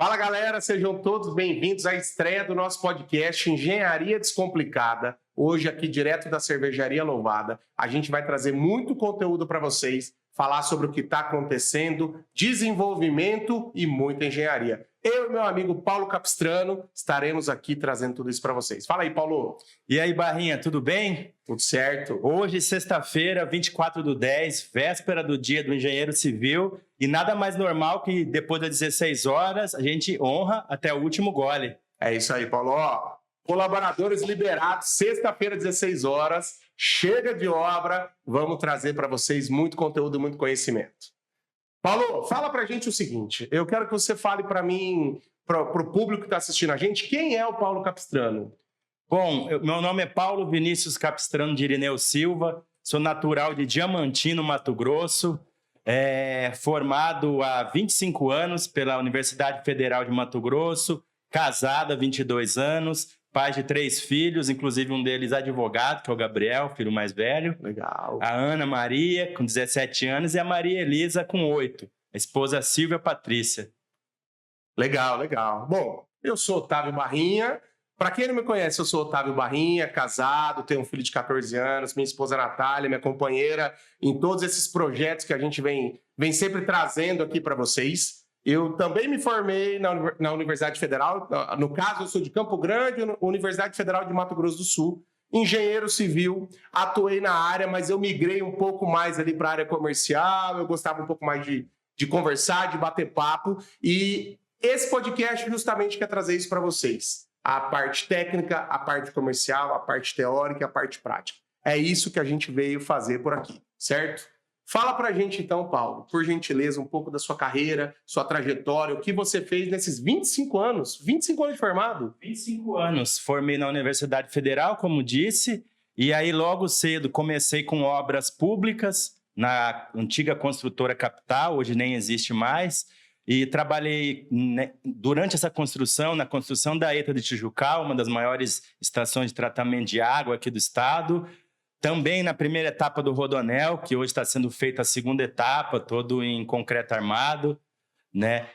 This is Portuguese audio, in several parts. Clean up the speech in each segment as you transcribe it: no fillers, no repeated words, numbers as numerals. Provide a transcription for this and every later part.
Fala galera, sejam todos bem-vindos à estreia do nosso podcast Engenharia Descomplicada. Hoje aqui direto da Cervejaria Louvada, a gente vai trazer muito conteúdo para vocês, falar sobre o que está acontecendo, desenvolvimento e muita engenharia. Eu e meu amigo Paulo Capistrano estaremos aqui trazendo tudo isso para vocês. Fala aí, Paulo. E aí, Barrinha, tudo bem? Tudo certo. Hoje, sexta-feira, 24/10, véspera do Dia do Engenheiro Civil, e nada mais normal que depois das 16 horas a gente honra até o último gole. É isso aí, Paulo. Ó, colaboradores liberados, sexta-feira, 16 horas, chega de obra, vamos trazer para vocês muito conteúdo, muito conhecimento. Paulo, fala pra gente o seguinte, eu quero que você fale para mim, para o público que está assistindo a gente, quem é o Paulo Capistrano? Bom, meu nome é Paulo Vinícius Capistrano de Irineu Silva, sou natural de Diamantino, Mato Grosso, formado há 25 anos pela Universidade Federal de Mato Grosso, casado há 22 anos, pai de 3 filhos, inclusive um deles advogado, que é o Gabriel, filho mais velho. Legal. A Ana Maria, com 17 anos, e a Maria Elisa, com 8. A esposa Silvia Patrícia. Legal, legal. Bom, eu sou Otávio Barrinha. Para quem não me conhece, eu sou Otávio Barrinha, casado, tenho um filho de 14 anos, minha esposa Natália, minha companheira, em todos esses projetos que a gente vem sempre trazendo aqui para vocês. Eu também me formei na Universidade Federal, no caso eu sou de Campo Grande, Universidade Federal de Mato Grosso do Sul, engenheiro civil, atuei na área, mas eu migrei um pouco mais ali para a área comercial, eu gostava um pouco mais de conversar, de bater papo, e esse podcast justamente quer trazer isso para vocês. A parte técnica, a parte comercial, a parte teórica, a parte prática. É isso que a gente veio fazer por aqui, certo? Fala pra gente então, Paulo, por gentileza, um pouco da sua carreira, sua trajetória, o que você fez nesses 25 anos. 25 anos de formado? 25 anos. Formei na Universidade Federal, como disse, e aí logo cedo comecei com obras públicas na antiga construtora Capital, hoje nem existe mais, e trabalhei durante essa construção, na construção da ETA de Tijucal, uma das maiores estações de tratamento de água aqui do estado. Também na primeira etapa do Rodoanel, que hoje está sendo feita a segunda etapa, todo em concreto armado, né?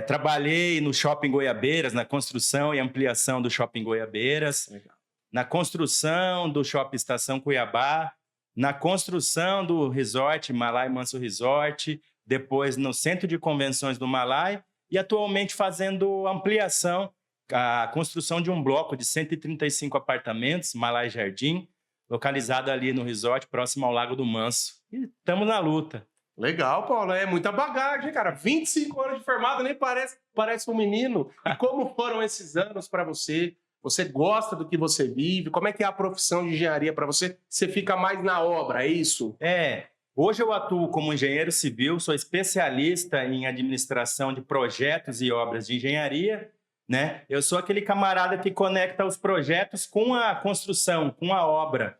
Trabalhei no Shopping Goiabeiras, na construção e ampliação do Shopping Goiabeiras, legal, na construção do Shopping Estação Cuiabá, na construção do resort Malai Manso Resort, depois no Centro de Convenções do Malai, e atualmente fazendo ampliação, a construção de um bloco de 135 apartamentos, Malai Jardim, localizado ali no resort, próximo ao Lago do Manso. E estamos na luta. Legal, Paulo. É muita bagagem, cara. 25 anos de formado, nem parece um menino. E como foram esses anos para você? Você gosta do que você vive? Como é que é a profissão de engenharia para você? Você fica mais na obra, é isso? Hoje eu atuo como engenheiro civil, sou especialista em administração de projetos e obras de engenharia, né? Eu sou aquele camarada que conecta os projetos com a construção, com a obra,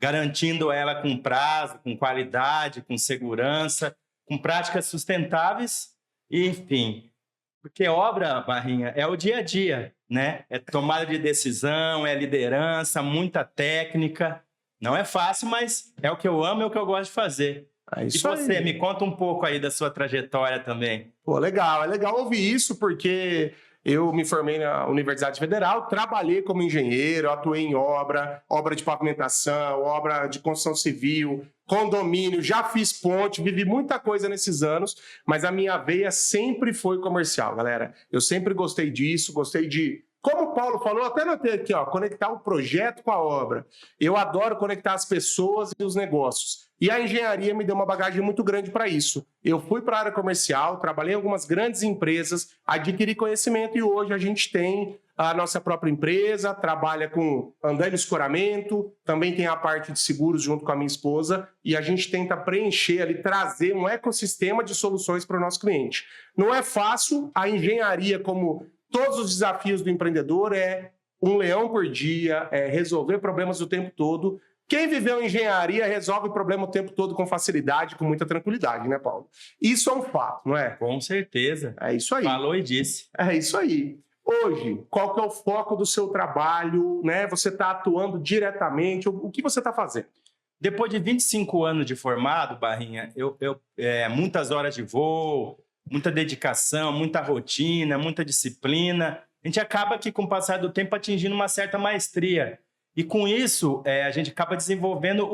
garantindo ela com prazo, com qualidade, com segurança, com práticas sustentáveis, e, enfim. Porque obra, Barrinha, é o dia a dia, né? É tomada de decisão, é liderança, muita técnica. Não é fácil, mas é o que eu amo, é o que eu gosto de fazer. E você, me conta um pouco aí da sua trajetória também. Pô, legal, é legal ouvir isso, porque eu me formei na Universidade Federal, trabalhei como engenheiro, atuei em obra de pavimentação, obra de construção civil, condomínio, já fiz ponte, vivi muita coisa nesses anos, mas a minha veia sempre foi comercial, galera. Eu sempre gostei disso, gostei de, como o Paulo falou, até notei aqui, ó, conectar o projeto com a obra. Eu adoro conectar as pessoas e os negócios. E a engenharia me deu uma bagagem muito grande para isso. Eu fui para a área comercial, trabalhei em algumas grandes empresas, adquiri conhecimento e hoje a gente tem a nossa própria empresa, trabalha com andaime e escoramento, também tem a parte de seguros junto com a minha esposa e a gente tenta preencher ali, trazer um ecossistema de soluções para o nosso cliente. Não é fácil, a engenharia, como todos os desafios do empreendedor, é um leão por dia, é resolver problemas o tempo todo. Quem viveu em engenharia resolve o problema o tempo todo com facilidade, com muita tranquilidade, né, Paulo? Isso é um fato, não é? Com certeza. É isso aí. Falou e disse. É isso aí. Hoje, qual que é o foco do seu trabalho, né? Você está atuando diretamente, o que você está fazendo? Depois de 25 anos de formado, Barrinha, muitas horas de voo, muita dedicação, muita rotina, muita disciplina. A gente acaba que, com o passar do tempo, atingindo uma certa maestria. E com isso, a gente acaba desenvolvendo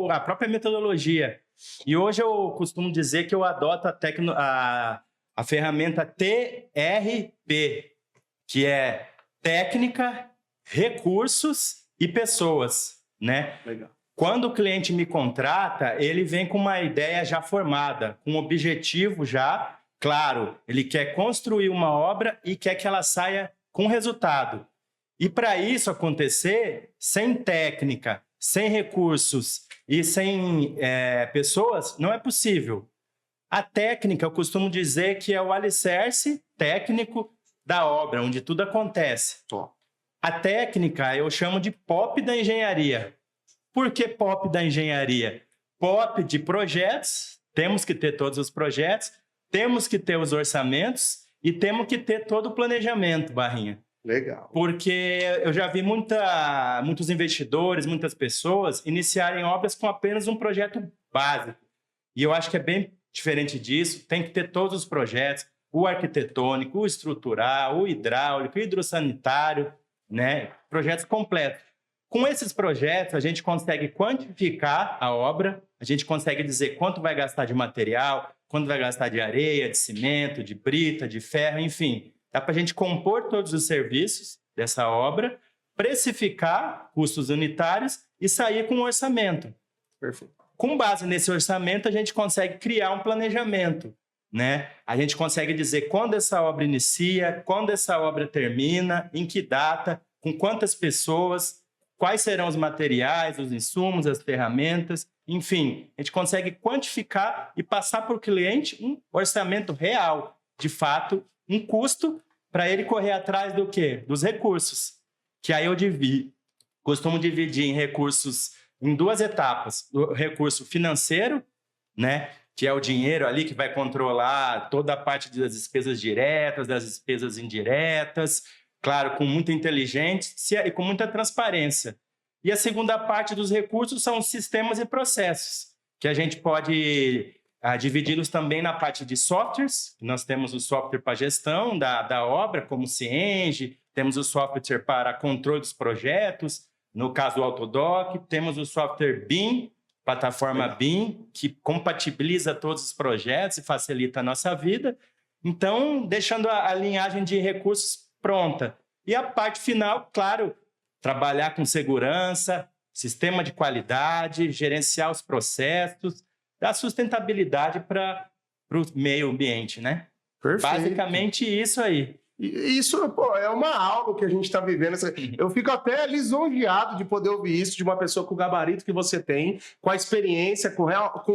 a própria metodologia. E hoje eu costumo dizer que eu adoto a ferramenta TRP, que é técnica, recursos e pessoas, né? Legal. Quando o cliente me contrata, ele vem com uma ideia já formada, com um objetivo já claro. Ele quer construir uma obra e quer que ela saia com resultado. E para isso acontecer, sem técnica, sem recursos e sem pessoas, não é possível. A técnica, eu costumo dizer que é o alicerce técnico da obra, onde tudo acontece. A técnica eu chamo de POP da engenharia. Por que POP da engenharia? POP de projetos, temos que ter todos os projetos, temos que ter os orçamentos e temos que ter todo o planejamento, Barrinha. Legal. Porque eu já vi muitos investidores, muitas pessoas iniciarem obras com apenas um projeto básico. E eu acho que é bem diferente disso, tem que ter todos os projetos, o arquitetônico, o estrutural, o hidráulico, o hidrossanitário, né? Projetos completos. Com esses projetos, a gente consegue quantificar a obra, a gente consegue dizer quanto vai gastar de material, quanto vai gastar de areia, de cimento, de brita, de ferro, enfim. Dá para a gente compor todos os serviços dessa obra, precificar custos unitários e sair com um orçamento. Perfeito. Com base nesse orçamento, a gente consegue criar um planejamento, né? A gente consegue dizer quando essa obra inicia, quando essa obra termina, em que data, com quantas pessoas, quais serão os materiais, os insumos, as ferramentas, enfim. A gente consegue quantificar e passar para o cliente um orçamento real, de fato, um custo para ele correr atrás do quê? Dos recursos. Que aí eu costumo dividir em recursos em duas etapas. O recurso financeiro, né? Que é o dinheiro ali que vai controlar toda a parte das despesas diretas, das despesas indiretas, claro, com muita inteligência e com muita transparência. E a segunda parte dos recursos são os sistemas e processos, que a gente pode dividi-los também na parte de softwares. Nós temos o software para gestão da obra, como o Cienge, temos o software para controle dos projetos, no caso do Autodoc, temos o software BIM, plataforma BIM, que compatibiliza todos os projetos e facilita a nossa vida. Então, deixando a linhagem de recursos pronta. E a parte final, claro, trabalhar com segurança, sistema de qualidade, gerenciar os processos, dar sustentabilidade para o meio ambiente, né? Perfeito. Basicamente isso aí. Isso, pô, é uma aula que a gente está vivendo. Eu fico até lisonjeado de poder ouvir isso de uma pessoa com o gabarito que você tem, com a experiência, com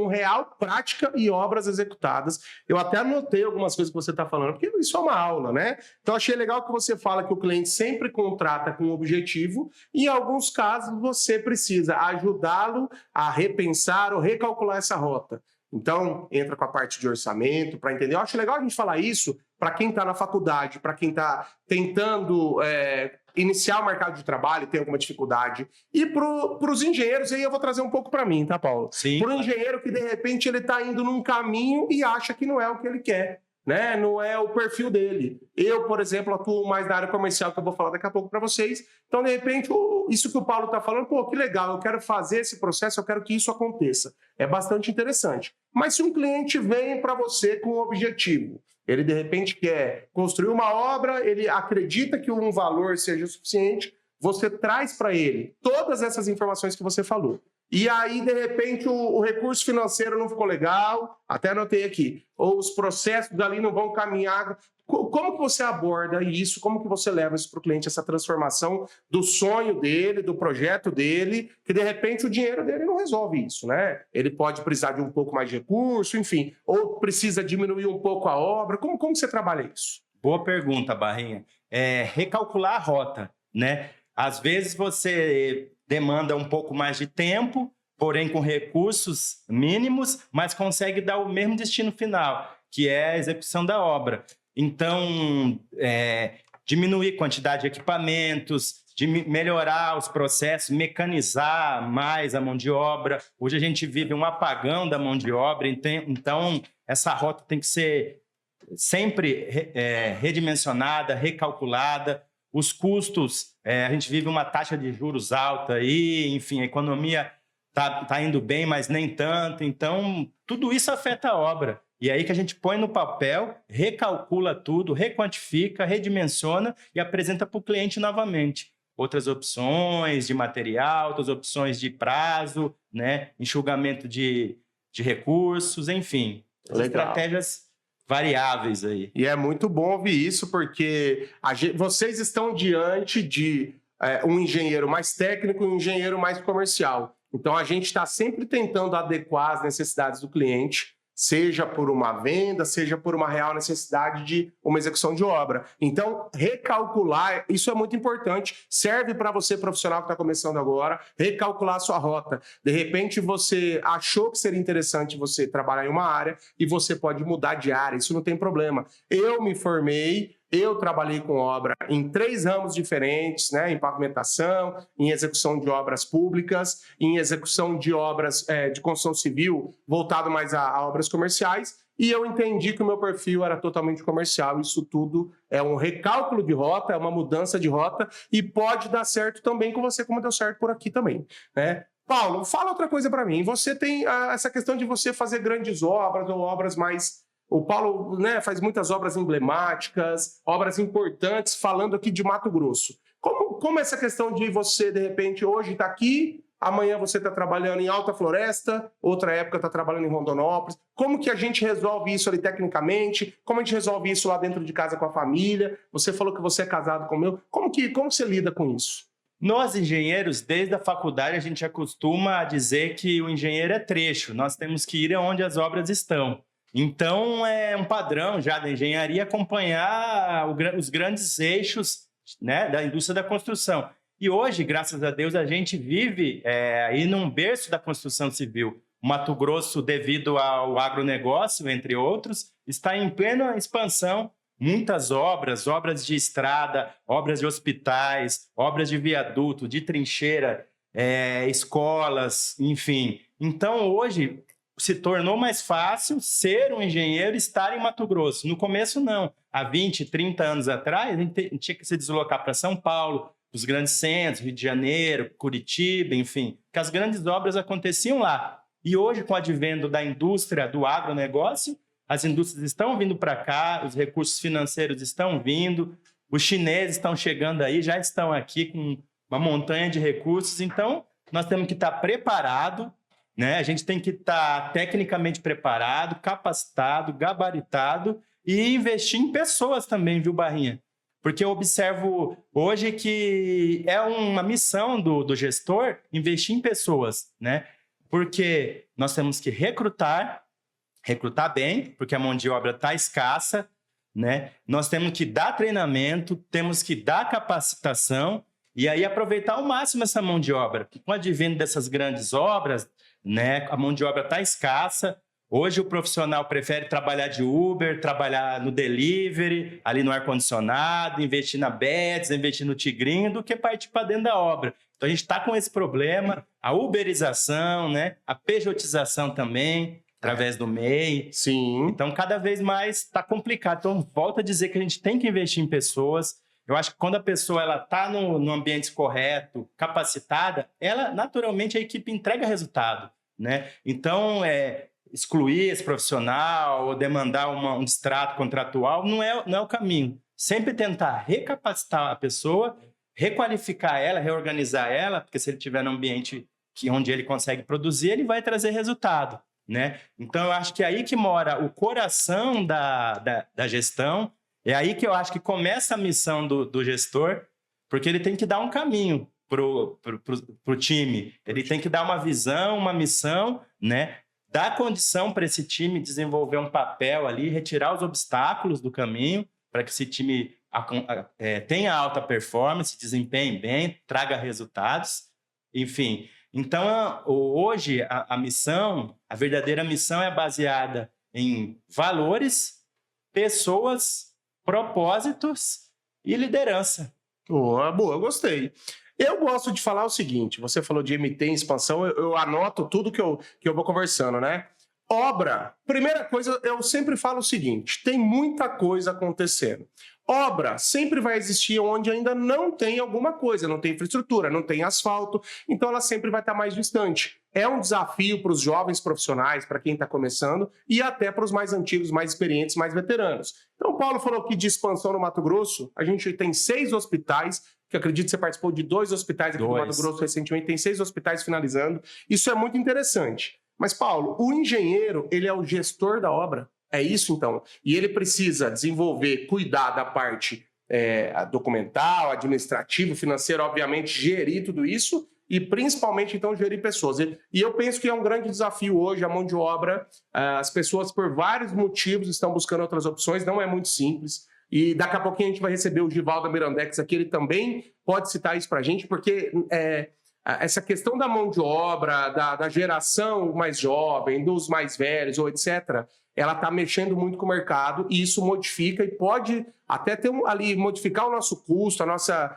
real prática e obras executadas. Eu até anotei algumas coisas que você está falando, porque isso é uma aula, né? Então, achei legal que você fala que o cliente sempre contrata com um objetivo e, em alguns casos, você precisa ajudá-lo a repensar ou recalcular essa rota. Então, entra com a parte de orçamento para entender. Eu acho legal a gente falar isso para quem está na faculdade, para quem está tentando iniciar o mercado de trabalho e tem alguma dificuldade. E para os engenheiros, aí eu vou trazer um pouco para mim, tá, Paulo? Sim. Para o engenheiro que, de repente, ele está indo num caminho e acha que não é o que ele quer, né? Não é o perfil dele. Eu, por exemplo, atuo mais na área comercial, que eu vou falar daqui a pouco para vocês. Então, de repente, isso que o Paulo está falando, pô, que legal, eu quero fazer esse processo, eu quero que isso aconteça. É bastante interessante. Mas se um cliente vem para você com um objetivo, ele, de repente, quer construir uma obra, ele acredita que um valor seja suficiente, você traz para ele todas essas informações que você falou. E aí, de repente, o recurso financeiro não ficou legal, até anotei aqui, ou os processos ali não vão caminhar. Como que você aborda isso? Como que você leva isso para o cliente, essa transformação do sonho dele, do projeto dele, que de repente o dinheiro dele não resolve isso, né? Ele pode precisar de um pouco mais de recurso, enfim, ou precisa diminuir um pouco a obra. Como você trabalha isso? Boa pergunta, Barrinha. Recalcular a rota, né? Às vezes você demanda um pouco mais de tempo, porém com recursos mínimos, mas consegue dar o mesmo destino final, que é a execução da obra. Então, diminuir a quantidade de equipamentos, de melhorar os processos, mecanizar mais a mão de obra. Hoje a gente vive um apagão da mão de obra, então essa rota tem que ser sempre redimensionada, recalculada. Os custos, a gente vive uma taxa de juros alta aí, enfim, a economia tá indo bem, mas nem tanto. Então, tudo isso afeta a obra. E aí que a gente põe no papel, recalcula tudo, requantifica, redimensiona e apresenta para o cliente novamente. Outras opções de material, outras opções de prazo, né? Enxugamento de recursos, enfim. Estratégias variáveis aí. E é muito bom ouvir isso, porque vocês estão diante de um engenheiro mais técnico e um engenheiro mais comercial. Então, a gente está sempre tentando adequar as necessidades do cliente, seja por uma venda, seja por uma real necessidade de uma execução de obra. Então, recalcular, isso é muito importante, serve para você, profissional que está começando agora, recalcular a sua rota. De repente, você achou que seria interessante você trabalhar em uma área e você pode mudar de área, isso não tem problema. Eu me formei, eu trabalhei com obra em 3 ramos diferentes, né? Em pavimentação, em execução de obras públicas, em execução de obras de construção civil, voltado mais a obras comerciais, e eu entendi que o meu perfil era totalmente comercial. Isso tudo é um recálculo de rota, é uma mudança de rota, e pode dar certo também com você, como deu certo por aqui também, né? Paulo, fala outra coisa para mim. Você tem essa questão de você fazer grandes obras ou obras mais... O Paulo, né, faz muitas obras emblemáticas, obras importantes, falando aqui de Mato Grosso. Como essa questão de você, de repente, hoje está aqui, amanhã você está trabalhando em Alta Floresta, outra época está trabalhando em Rondonópolis. Como que a gente resolve isso ali tecnicamente? Como a gente resolve isso lá dentro de casa com a família? Você falou que você é casado com o meu. Como você lida com isso? Nós, engenheiros, desde a faculdade, a gente acostuma a dizer que o engenheiro é trecho. Nós temos que ir onde as obras estão. Então, é um padrão já da engenharia acompanhar os grandes eixos, né, da indústria da construção. E hoje, graças a Deus, a gente vive aí num berço da construção civil. O Mato Grosso, devido ao agronegócio, entre outros, está em plena expansão. Muitas obras de estrada, obras de hospitais, obras de viaduto, de trincheira, escolas, enfim. Então, hoje... se tornou mais fácil ser um engenheiro e estar em Mato Grosso. No começo, não. Há 20, 30 anos atrás, a gente tinha que se deslocar para São Paulo, os grandes centros, Rio de Janeiro, Curitiba, enfim, que as grandes obras aconteciam lá. E hoje, com o advento da indústria, do agronegócio, as indústrias estão vindo para cá, os recursos financeiros estão vindo, os chineses estão chegando aí, já estão aqui com uma montanha de recursos. Então, nós temos que estar preparados, né? A gente tem que estar tecnicamente preparado, capacitado, gabaritado e investir em pessoas também, viu, Barrinha? Porque eu observo hoje que é uma missão do gestor investir em pessoas, né? Porque nós temos que recrutar bem, porque a mão de obra está escassa, né? Nós temos que dar treinamento, temos que dar capacitação e aí aproveitar ao máximo essa mão de obra. Com o advento dessas grandes obras, né, a mão de obra está escassa. Hoje o profissional prefere trabalhar de Uber, trabalhar no delivery, ali no ar-condicionado, investir na Bets, investir no Tigrinho, do que partir para dentro da obra. Então a gente está com esse problema, a uberização, né, a pejotização também, através do MEI. Sim. Então cada vez mais está complicado. Então volto a dizer que a gente tem que investir em pessoas. Eu acho que quando a pessoa está no ambiente correto, capacitada, ela naturalmente a equipe entrega resultado, né? Então, excluir esse profissional ou demandar um distrato contratual não é o caminho. Sempre tentar recapacitar a pessoa, requalificar ela, reorganizar ela, porque se ele estiver num ambiente onde ele consegue produzir, ele vai trazer resultado, né? Então, eu acho que é aí que mora o coração da gestão. É aí que eu acho que começa a missão do gestor, porque ele tem que dar um caminho pro time. Ele tem que dar uma visão, uma missão, né? Dar condição para esse time desenvolver um papel ali, retirar os obstáculos do caminho, para que esse time tenha alta performance, desempenhe bem, traga resultados, enfim. Então, hoje, a verdadeira missão é baseada em valores, pessoas, propósitos e liderança. Boa, boa, eu gostei. Eu gosto de falar o seguinte, você falou de MT em expansão, eu anoto tudo que eu vou conversando, né? Obra, primeira coisa, eu sempre falo o seguinte, tem muita coisa acontecendo. Obra sempre vai existir onde ainda não tem alguma coisa, não tem infraestrutura, não tem asfalto, então ela sempre vai estar mais distante. É um desafio para os jovens profissionais, para quem está começando, e até para os mais antigos, mais experientes, mais veteranos. Então o Paulo falou aqui de expansão no Mato Grosso, a gente tem 6 hospitais, que eu acredito que você participou de 2 hospitais aqui no Mato Grosso recentemente, tem 6 hospitais finalizando, isso é muito interessante. Mas Paulo, o engenheiro, ele é o gestor da obra? É isso, então. E ele precisa desenvolver, cuidar da parte documental, administrativa, financeira, obviamente, gerir tudo isso e, principalmente, então, gerir pessoas. E eu penso que é um grande desafio hoje a mão de obra. As pessoas, por vários motivos, estão buscando outras opções. Não é muito simples. E daqui a pouquinho a gente vai receber o Givaldo Mirandex aqui. Ele também pode citar isso para a gente, porque essa questão da mão de obra, da geração mais jovem, dos mais velhos, ou etc., ela está mexendo muito com o mercado e isso modifica e pode até ter ali modificar o nosso custo,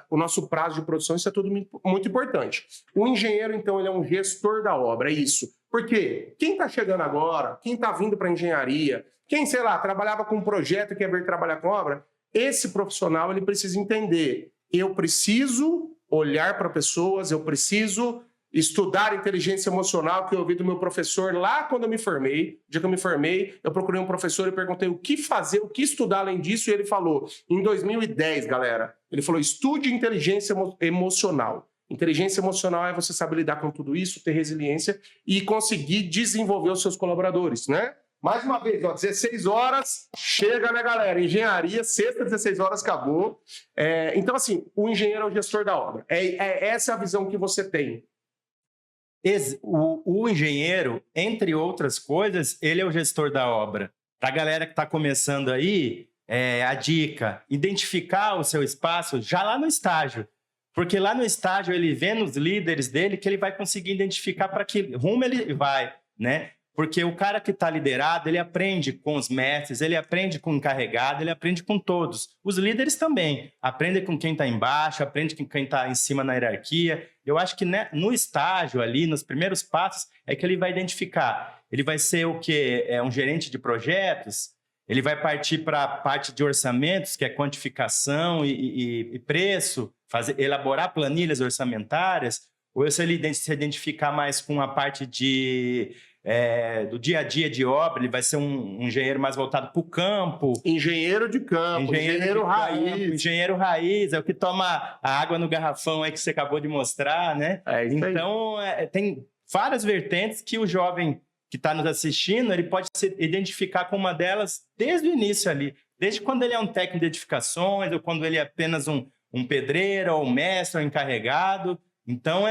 o nosso prazo de produção, isso é tudo muito importante. O engenheiro, então, ele é um gestor da obra, é isso. Por quê? Quem está chegando agora, quem está vindo para a engenharia, quem, sei lá, trabalhava com um projeto e quer vir trabalhar com obra, esse profissional ele precisa entender, eu preciso olhar para pessoas, eu preciso estudar inteligência emocional, que eu ouvi do meu professor lá quando eu me formei. No dia que eu me formei, eu procurei um professor e perguntei o que fazer, o que estudar além disso, e ele falou, em 2010, galera, ele falou, estude inteligência emocional. Inteligência emocional é você saber lidar com tudo isso, ter resiliência e conseguir desenvolver os seus colaboradores, né? Mais uma vez, 16 horas, chega, né, galera? Engenharia, sexta, 16 horas, acabou. Então, assim, o engenheiro é o gestor da obra. Essa é a visão que você tem. O engenheiro, entre outras coisas, ele é o gestor da obra. Para a galera que está começando aí, a dica, identificar o seu espaço já lá no estágio. Porque lá no estágio, ele vê nos líderes dele que ele vai conseguir identificar para que rumo ele vai, né? Porque o cara que está liderado, ele aprende com os mestres, ele aprende com o encarregado, ele aprende com todos. Os líderes também. Aprendem com quem está embaixo, aprende com quem está em cima na hierarquia. Eu acho que no estágio ali, nos primeiros passos, é que ele vai identificar. Ele vai ser o quê? Um gerente de projetos? Ele vai partir para a parte de orçamentos, que é quantificação e preço, elaborar planilhas orçamentárias? Ou se ele se identificar mais com a parte do dia a dia de obra, ele vai ser um engenheiro mais voltado para o campo. Engenheiro de campo, engenheiro raiz. Engenheiro raiz, é o que toma a água no garrafão aí que você acabou de mostrar, né? Então, tem várias vertentes que o jovem que está nos assistindo, ele pode se identificar com uma delas desde o início ali. Desde quando ele é um técnico de edificações, ou quando ele é apenas um pedreiro, ou um mestre, ou encarregado. Então,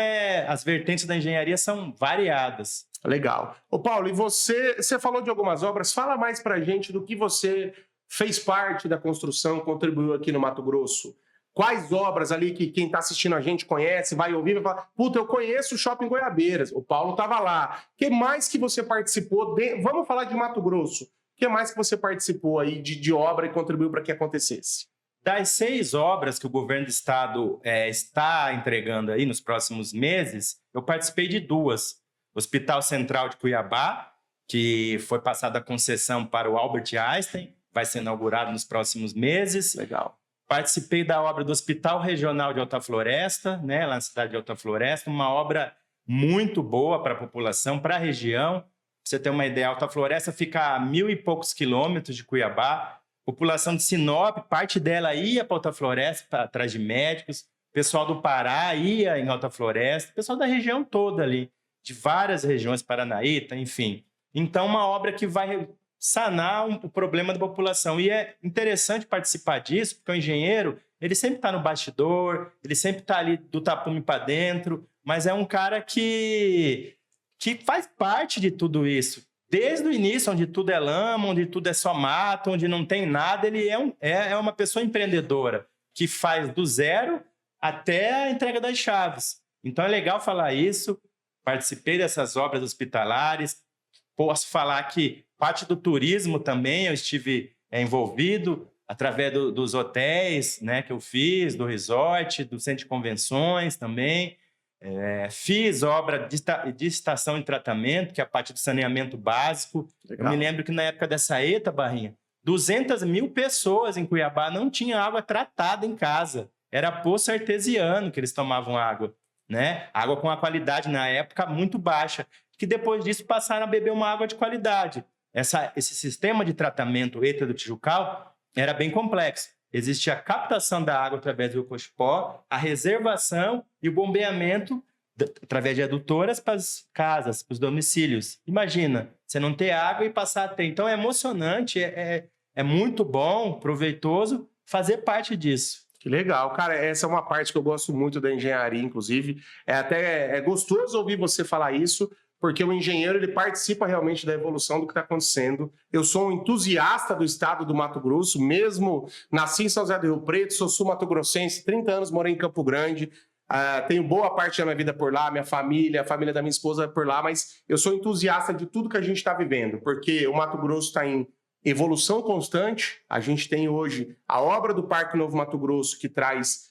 as vertentes da engenharia são variadas. Legal. Ô Paulo, e você falou de algumas obras, fala mais pra gente do que você fez parte da construção, contribuiu aqui no Mato Grosso. Quais obras ali que quem está assistindo a gente conhece, vai ouvir, vai falar, puta, eu conheço o Shopping Goiabeiras, o Paulo estava lá. O que mais que você participou? Vamos falar de Mato Grosso. O que mais que você participou aí de obra e contribuiu para que acontecesse? Das 6 obras que o governo do estado está entregando aí nos próximos meses, eu participei de 2. Hospital Central de Cuiabá, que foi passada a concessão para o Albert Einstein, vai ser inaugurado nos próximos meses. Legal. Participei da obra do Hospital Regional de Alta Floresta, né, lá na cidade de Alta Floresta, uma obra muito boa para a população, para a região. Pra você ter uma ideia, Alta Floresta fica a 1.000 e poucos quilômetros de Cuiabá. População de Sinop, parte dela ia para Alta Floresta, atrás de médicos. O pessoal do Pará ia em Alta Floresta. O pessoal da região toda ali, de várias regiões, Paranaíta, enfim. Então, uma obra que vai sanar o problema da população. E é interessante participar disso, porque o engenheiro, ele sempre está no bastidor, ele sempre está ali do tapume para dentro, mas é um cara que faz parte de tudo isso. Desde o início, onde tudo é lama, onde tudo é só mato, onde não tem nada, ele é uma pessoa empreendedora, que faz do zero até a entrega das chaves. Então, é legal falar isso. Participei dessas obras hospitalares. Posso falar que parte do turismo também eu estive envolvido. através dos hotéis, né, que eu fiz, do resort, do centro de convenções também. Fiz obra de estação de tratamento, que é a parte do saneamento básico. Legal. Eu me lembro que na época dessa ETA, Barrinha, 200 mil pessoas em Cuiabá não tinham água tratada em casa. Era poço artesiano que eles tomavam água, né? Água com a qualidade, na época, muito baixa. Que depois disso passaram a beber uma água de qualidade. Esse sistema de tratamento ETA do Tijucal era bem complexo. Existia a captação da água através do Cochipó, a reservação e o bombeamento através de adutoras para as casas, para os domicílios. Imagina, você não ter água e passar a ter. Então é emocionante, é muito bom, proveitoso fazer parte disso. Que legal. Cara, essa é uma parte que eu gosto muito da engenharia, inclusive. É gostoso ouvir você falar isso, porque o engenheiro ele participa realmente da evolução do que está acontecendo. Eu sou um entusiasta do estado do Mato Grosso, mesmo nasci em São José do Rio Preto, sou sul-mato-grossense, 30 anos morei em Campo Grande, tenho boa parte da minha vida por lá, minha família, a família da minha esposa é por lá, mas eu sou entusiasta de tudo que a gente está vivendo, porque o Mato Grosso está em evolução constante. A gente tem hoje a obra do Parque Novo Mato Grosso, que traz...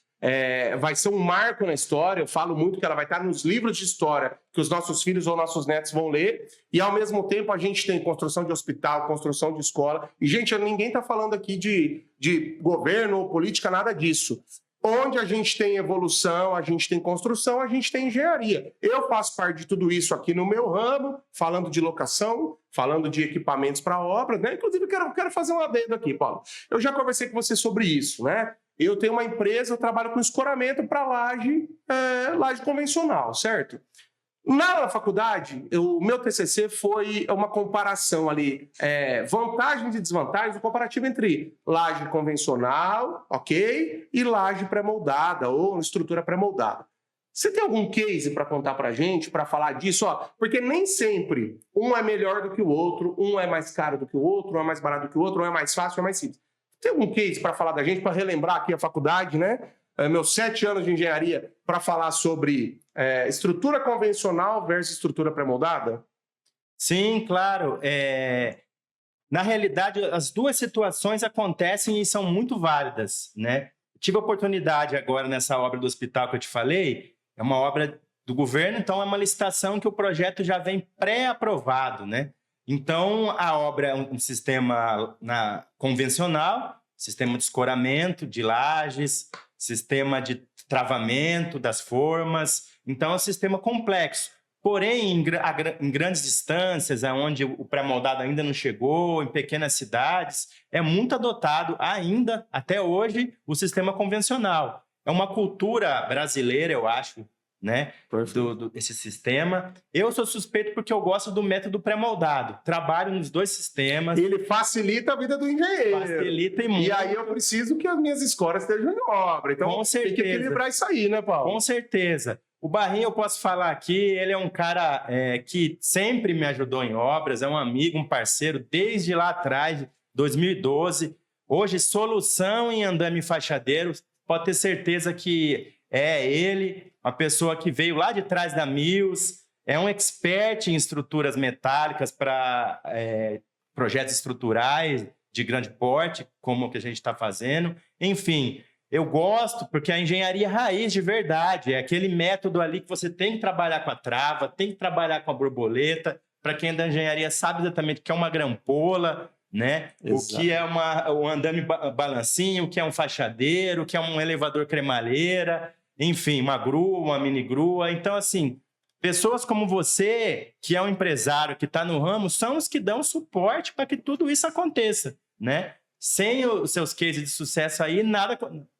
vai ser um marco na história. Eu falo muito que ela vai estar nos livros de história que os nossos filhos ou nossos netos vão ler, e ao mesmo tempo a gente tem construção de hospital, construção de escola, e gente, ninguém está falando aqui de governo ou política, nada disso. Onde a gente tem evolução, a gente tem construção, a gente tem engenharia. Eu faço parte de tudo isso aqui no meu ramo, falando de locação, falando de equipamentos para obras, né? Inclusive, eu quero fazer um adendo aqui, Paulo. Eu já conversei com você sobre isso, né? Eu tenho uma empresa, eu trabalho com escoramento para laje convencional, certo? Na faculdade, o meu TCC foi uma comparação ali, vantagens e desvantagens, o comparativo entre laje convencional, ok, e laje pré-moldada ou estrutura pré-moldada. Você tem algum case para contar para a gente, para falar disso? Porque nem sempre um é melhor do que o outro, um é mais caro do que o outro, um é mais barato do que o outro, um é mais fácil, um é mais simples. Tem algum case para falar da gente, para relembrar aqui a faculdade, né? Meus 7 anos de engenharia, para falar sobre estrutura convencional versus estrutura pré-moldada? Sim, claro. Na realidade, as duas situações acontecem e são muito válidas, né? Tive a oportunidade agora nessa obra do hospital que eu te falei, é uma obra do governo, então é uma licitação que o projeto já vem pré-aprovado, né? Então, a obra é um sistema convencional, sistema de escoramento, de lajes, sistema de travamento das formas. Então, é um sistema complexo. Porém, em grandes distâncias, onde o pré-moldado ainda não chegou, em pequenas cidades, é muito adotado ainda, até hoje, o sistema convencional. É uma cultura brasileira, eu acho, né, esse sistema. Eu sou suspeito porque eu gosto do método pré-moldado. Trabalho nos dois sistemas. Ele facilita a vida do engenheiro. Facilita e muito. E aí eu preciso que as minhas escolas estejam em obra. Então, com certeza. Tem que equilibrar isso aí, né, Paulo? Com certeza. O Barrinho, eu posso falar aqui, ele é um cara que sempre me ajudou em obras, é um amigo, um parceiro, desde lá atrás, 2012. Hoje, solução em andame fachadeiro, pode ter certeza que é ele, uma pessoa que veio lá de trás da Mills, é um expert em estruturas metálicas para projetos estruturais de grande porte, como o que a gente está fazendo. Enfim, eu gosto porque a engenharia raiz de verdade é aquele método ali que você tem que trabalhar com a trava, tem que trabalhar com a borboleta. Para quem é da engenharia sabe exatamente o que é uma grampola, né? Exato. O que é um andame balancinho, o que é um fachadeiro, o que é um elevador cremalheira, enfim, uma grua, uma mini grua. Então, assim, pessoas como você, que é um empresário, que está no ramo, são os que dão suporte para que tudo isso aconteça, né? Sem os seus cases de sucesso aí,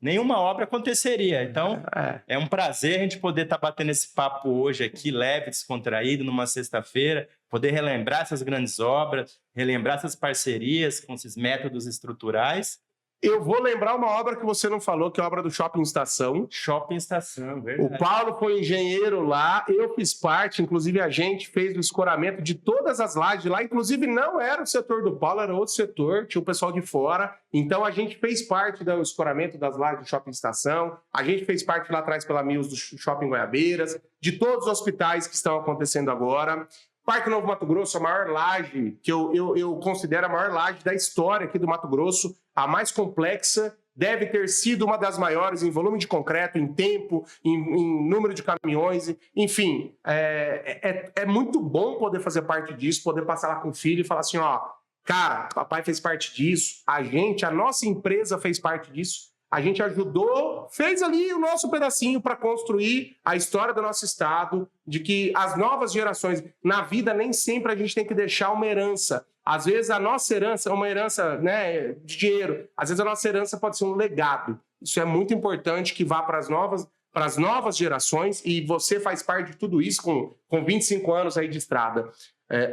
nenhuma obra aconteceria. Então, é um prazer a gente poder estar batendo esse papo hoje aqui, leve, descontraído, numa sexta-feira, poder relembrar essas grandes obras, relembrar essas parcerias com esses métodos estruturais. Eu vou lembrar uma obra que você não falou, que é a obra do Shopping Estação. Shopping Estação, verdade. O Paulo foi engenheiro lá, eu fiz parte, inclusive a gente fez o escoramento de todas as lajes lá, inclusive não era o setor do Paulo, era outro setor, tinha o pessoal de fora, então a gente fez parte do escoramento das lajes do Shopping Estação, a gente fez parte lá atrás pela Mills do Shopping Goiabeiras, de todos os hospitais que estão acontecendo agora. Parque Novo Mato Grosso, a maior laje, que eu considero a maior laje da história aqui do Mato Grosso. a mais complexa, deve ter sido uma das maiores em volume de concreto, em tempo, em número de caminhões, enfim. É muito bom poder fazer parte disso, poder passar lá com o filho e falar assim, ó, cara, papai fez parte disso, a nossa empresa fez parte disso, a gente ajudou, fez ali o nosso pedacinho para construir a história do nosso estado, de que as novas gerações, na vida nem sempre a gente tem que deixar uma herança. Às vezes a nossa herança é uma herança, né, de dinheiro, às vezes a nossa herança pode ser um legado. Isso é muito importante que vá para as novas gerações, e você faz parte de tudo isso com 25 anos aí de estrada.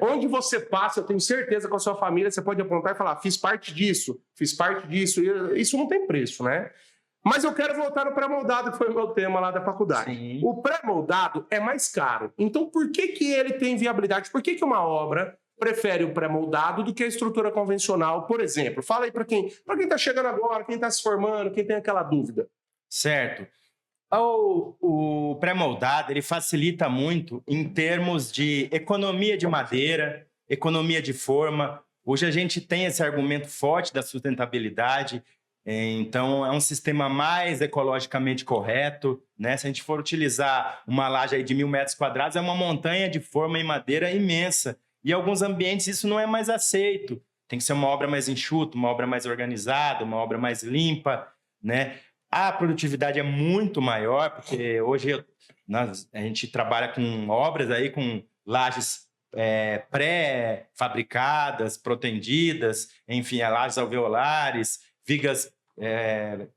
Onde você passa, eu tenho certeza com a sua família, você pode apontar e falar, fiz parte disso, isso não tem preço, né? Mas eu quero voltar no pré-moldado, que foi o meu tema lá da faculdade. Sim. O pré-moldado é mais caro, então por que ele tem viabilidade? Por que uma obra prefere o pré-moldado do que a estrutura convencional, por exemplo? Fala aí para quem está chegando agora, quem está se formando, quem tem aquela dúvida. Certo. O pré-moldado, ele facilita muito em termos de economia de madeira, economia de forma. Hoje a gente tem esse argumento forte da sustentabilidade, então é um sistema mais ecologicamente correto, né? Se a gente for utilizar uma laje aí de 1.000 metros quadrados, é uma montanha de forma em madeira imensa. E em alguns ambientes isso não é mais aceito. Tem que ser uma obra mais enxuta, uma obra mais organizada, uma obra mais limpa, né? A produtividade é muito maior, porque hoje a gente trabalha com obras aí com lajes pré-fabricadas, protendidas, enfim, lajes alveolares, vigas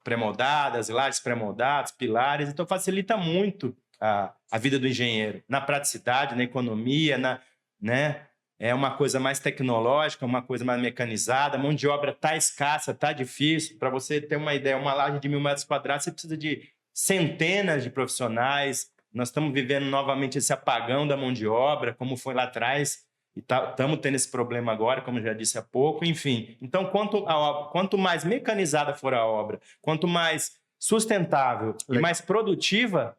pré-moldadas, lajes pré-moldadas, pilares. Então facilita muito a vida do engenheiro, na praticidade, na economia, né? É uma coisa mais tecnológica, uma coisa mais mecanizada, a mão de obra está escassa, está difícil. Para você ter uma ideia, uma laje de 1.000 metros quadrados, você precisa de centenas de profissionais. Nós estamos vivendo novamente esse apagão da mão de obra, como foi lá atrás, e estamos tendo esse problema agora, como eu já disse há pouco. Enfim, então, quanto mais mecanizada for a obra, quanto mais sustentável e mais produtiva,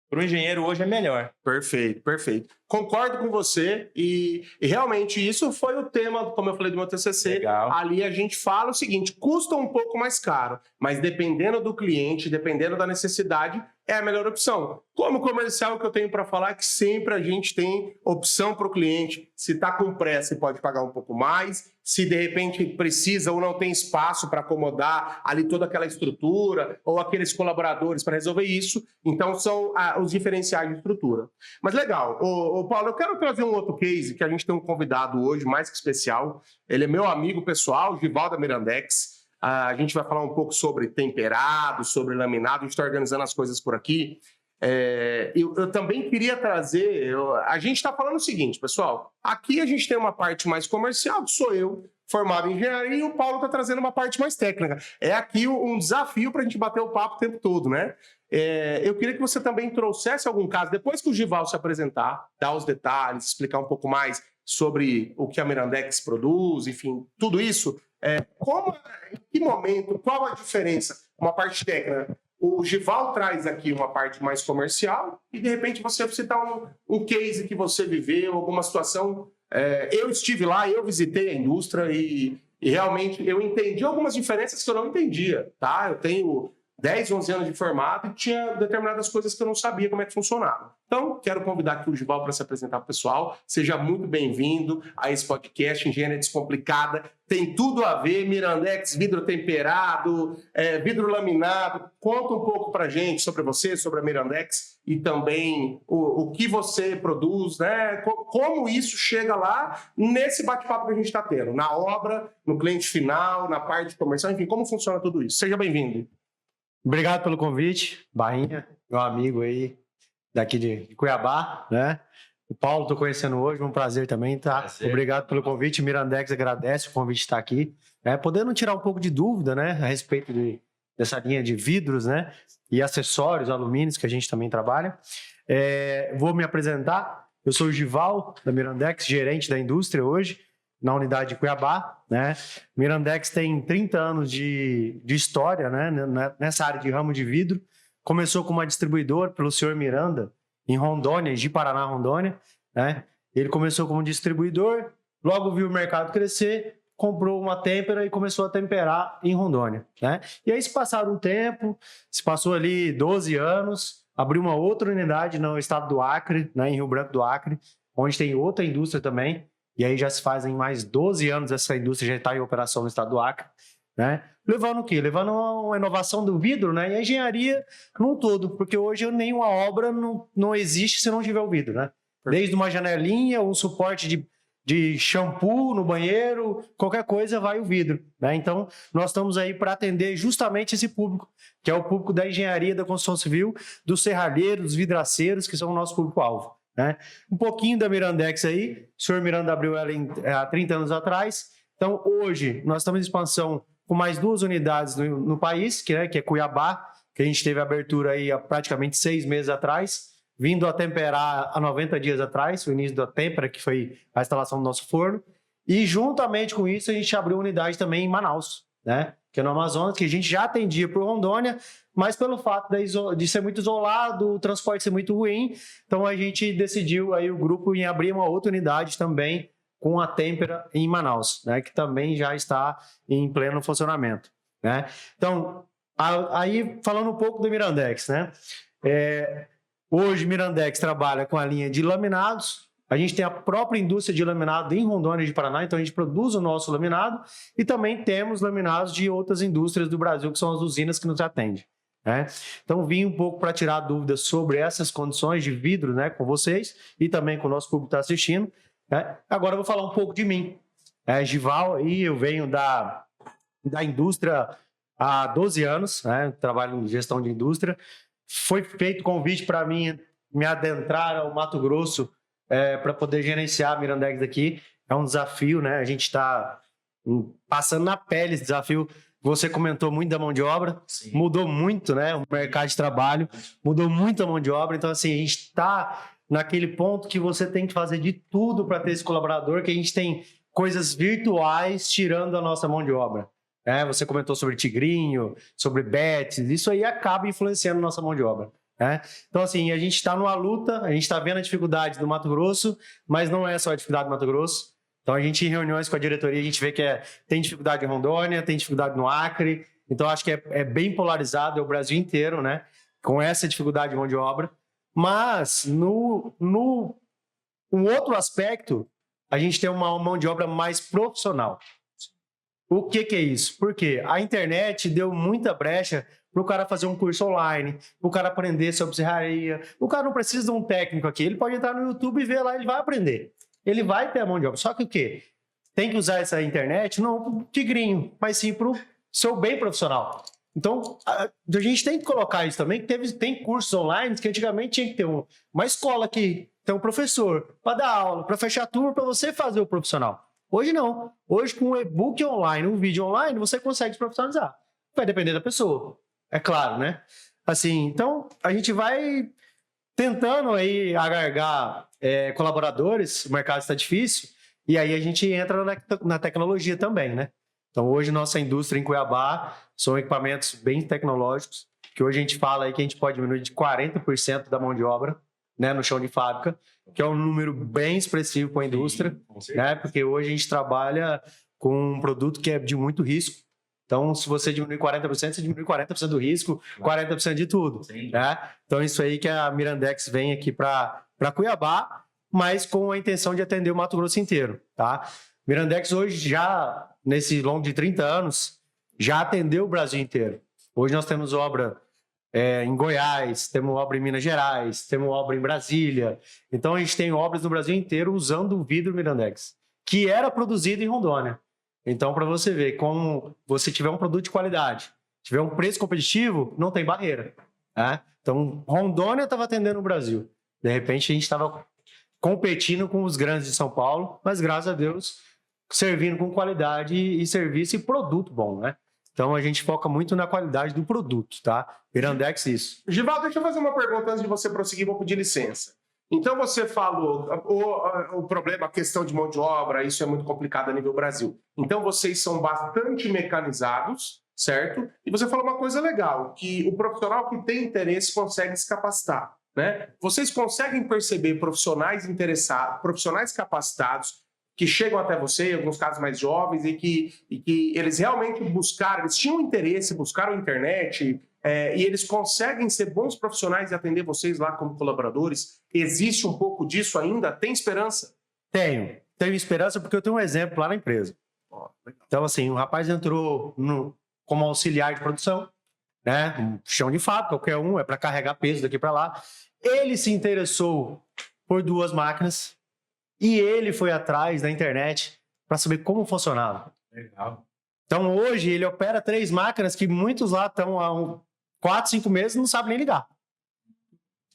para o engenheiro hoje é melhor. Perfeito, perfeito. Concordo com você e realmente isso foi o tema, como eu falei, do meu TCC. Legal. Ali a gente fala o seguinte, custa um pouco mais caro, mas dependendo do cliente, dependendo da necessidade, é a melhor opção. Como comercial, o que eu tenho para falar é que sempre a gente tem opção para o cliente. Se está com pressa, pode pagar um pouco mais. Se de repente precisa ou não tem espaço para acomodar ali toda aquela estrutura ou aqueles colaboradores para resolver isso, então são os diferenciais de estrutura. Mas legal, ô Paulo, eu quero trazer um outro case que a gente tem um convidado hoje mais que especial. Ele é meu amigo pessoal, Gival da Mirandex. A gente vai falar um pouco sobre temperado, sobre laminado, a gente está organizando as coisas por aqui. Eu também queria trazer... A gente está falando o seguinte, pessoal, aqui a gente tem uma parte mais comercial, que sou eu, formado em engenharia, e o Paulo está trazendo uma parte mais técnica. É aqui um desafio para a gente bater o papo o tempo todo, né? Eu queria que você também trouxesse algum caso, depois que o Gival se apresentar, dar os detalhes, explicar um pouco mais sobre o que a Mirandex produz, enfim, tudo isso. Em que momento, qual a diferença? Uma parte técnica. O Gival traz aqui uma parte mais comercial e, de repente, você citar um case que você viveu, alguma situação. Eu estive lá, eu visitei a indústria e realmente eu entendi algumas diferenças que eu não entendia, tá? Eu tenho 10, 11 anos de formado e tinha determinadas coisas que eu não sabia como é que funcionava. Então, quero convidar aqui o Gival para se apresentar para o pessoal. Seja muito bem-vindo a esse podcast Engenharia Descomplicada. Tem tudo a ver, Mirandex, vidro temperado, vidro laminado. Conta um pouco para a gente sobre você, sobre a Mirandex e também o que você produz, né? Como isso chega lá nesse bate-papo que a gente está tendo, na obra, no cliente final, na parte comercial, enfim, como funciona tudo isso. Seja bem-vindo. Obrigado pelo convite, Barrinha, meu amigo aí daqui de Cuiabá, né? O Paulo, estou conhecendo hoje, um prazer também, tá? Prazer. Obrigado pelo convite, Mirandex agradece o convite de estar aqui, podendo tirar um pouco de dúvida, né, a respeito dessa linha de vidros, né, e acessórios, alumínios que a gente também trabalha. Vou me apresentar, eu sou o Gival da Mirandex, gerente da indústria hoje, na unidade de Cuiabá, né? Mirandex tem 30 anos de história, né? Nessa área de ramo de vidro. Começou como uma distribuidora pelo senhor Miranda, em Rondônia, de Paraná, Rondônia, né? Ele começou como distribuidor, logo viu o mercado crescer, comprou uma têmpera e começou a temperar em Rondônia, né? E aí se passaram um tempo, se passou ali 12 anos, abriu uma outra unidade no estado do Acre, né, em Rio Branco do Acre, onde tem outra indústria também, e aí já se fazem mais 12 anos essa indústria já está em operação no estado do Acre, né? Levando o quê? Levando uma inovação do vidro, né? E a engenharia num todo, porque hoje nenhuma obra não existe se não tiver o vidro, né? Desde uma janelinha, um suporte de shampoo no banheiro, qualquer coisa vai o vidro, né? Então, nós estamos aí para atender justamente esse público, que é o público da engenharia, da construção civil, dos serralheiros, dos vidraceiros, que são o nosso público-alvo, né? Um pouquinho da Mirandex aí, o senhor Miranda abriu ela há 30 anos atrás, então hoje nós estamos em expansão com mais 2 unidades no país, que é Cuiabá, que a gente teve abertura aí há praticamente 6 meses atrás, vindo a temperar há 90 dias atrás, o início da têmpera, que foi a instalação do nosso forno. E juntamente com isso, a gente abriu unidade também em Manaus, né? Que é no Amazonas, que a gente já atendia por Rondônia, mas pelo fato de ser muito isolado, o transporte ser muito ruim, então a gente decidiu aí o grupo em abrir uma outra unidade também com a têmpera em Manaus, né? Que também já está em pleno funcionamento, né? Então, aí falando um pouco do Mirandex, né? Hoje, Mirandex trabalha com a linha de laminados. A gente tem a própria indústria de laminado em Rondônia de Paraná, então a gente produz o nosso laminado e também temos laminados de outras indústrias do Brasil, que são as usinas que nos atendem, né? Então, vim um pouco para tirar dúvidas sobre essas condições de vidro, né, com vocês e também com o nosso público que está assistindo, né? Agora eu vou falar um pouco de mim. Gival, aí eu venho da indústria há 12 anos, né? Trabalho em gestão de indústria. Foi feito convite para mim me adentrar ao Mato Grosso para poder gerenciar a Mirandex aqui. É um desafio, né? A gente está passando na pele esse desafio. Você comentou muito da mão de obra, sim, mudou muito, né? O mercado de trabalho mudou muito a mão de obra. Então, assim, a gente está naquele ponto que você tem que fazer de tudo para ter esse colaborador, que a gente tem coisas virtuais tirando a nossa mão de obra. Você comentou sobre Tigrinho, sobre Bets, isso aí acaba influenciando a nossa mão de obra. Então, assim, a gente está numa luta, a gente está vendo a dificuldade do Mato Grosso, mas não é só a dificuldade do Mato Grosso. Então, a gente, em reuniões com a diretoria, a gente vê que tem dificuldade em Rondônia, tem dificuldade no Acre. Então, acho que é bem polarizado, é o Brasil inteiro, né? Com essa dificuldade de mão de obra. Mas, um outro aspecto, a gente tem uma mão de obra mais profissional. O que é isso? Porque a internet deu muita brecha para o cara fazer um curso online, para o cara aprender sobre serraria. O cara não precisa de um técnico aqui, ele pode entrar no YouTube e ver lá, ele vai aprender. Ele vai ter a mão de obra. Só que o quê? Tem que usar essa internet não para o tigrinho, mas sim para o seu bem profissional. Então, a gente tem que colocar isso também, que tem cursos online que antigamente tinha que ter uma escola aqui, ter um professor para dar aula, para fechar turma, para você fazer o profissional. Hoje não. Hoje, com um e-book online, um vídeo online, você consegue se profissionalizar. Vai depender da pessoa, é claro, né? Assim, então, a gente vai tentando aí agargar colaboradores, o mercado está difícil, e aí a gente entra na tecnologia também, né? Então, hoje, nossa indústria em Cuiabá são equipamentos bem tecnológicos, que hoje a gente fala aí que a gente pode diminuir de 40% da mão de obra, né, no chão de fábrica, que é um número bem expressivo para a indústria, né, porque hoje a gente trabalha com um produto que é de muito risco. Então, se você diminuir 40%, você diminui 40% do risco, 40% de tudo. Né? Então, isso aí que a Mirandex vem aqui para Cuiabá, mas com a intenção de atender o Mato Grosso inteiro. Tá? Mirandex hoje já, nesse longo de 30 anos, já atendeu o Brasil inteiro. Hoje nós temos obra em Goiás, temos obra em Minas Gerais, temos obra em Brasília. Então, a gente tem obras no Brasil inteiro usando o vidro Mirandex, que era produzido em Rondônia. Então, para você ver, como você tiver um produto de qualidade, tiver um preço competitivo, não tem barreira. Né? Então, Rondônia estava atendendo o Brasil. De repente, a gente estava competindo com os grandes de São Paulo, mas, graças a Deus, servindo com qualidade e serviço e produto bom, né? Então, a gente foca muito na qualidade do produto, tá? Mirandex, isso. Givaldo, deixa eu fazer uma pergunta antes de você prosseguir, vou pedir licença. Então, você falou o problema, a questão de mão de obra, isso é muito complicado a nível Brasil. Então, vocês são bastante mecanizados, certo? E você falou uma coisa legal, que o profissional que tem interesse consegue se capacitar, né? Vocês conseguem perceber profissionais interessados, profissionais capacitados, que chegam até você, em alguns casos mais jovens, e que eles realmente buscaram, eles tinham interesse, buscaram a internet, e eles conseguem ser bons profissionais e atender vocês lá como colaboradores? Existe um pouco disso ainda? Tem esperança? Tenho esperança porque eu tenho um exemplo lá na empresa. Então, assim, um rapaz entrou como auxiliar de produção, né? Um chão de fábrica, qualquer um, é para carregar peso daqui para lá. Ele se interessou por 2 máquinas e ele foi atrás da internet para saber como funcionava. Legal. Então, hoje, ele opera 3 máquinas que muitos lá estão há 4, 5 meses e não sabem nem ligar.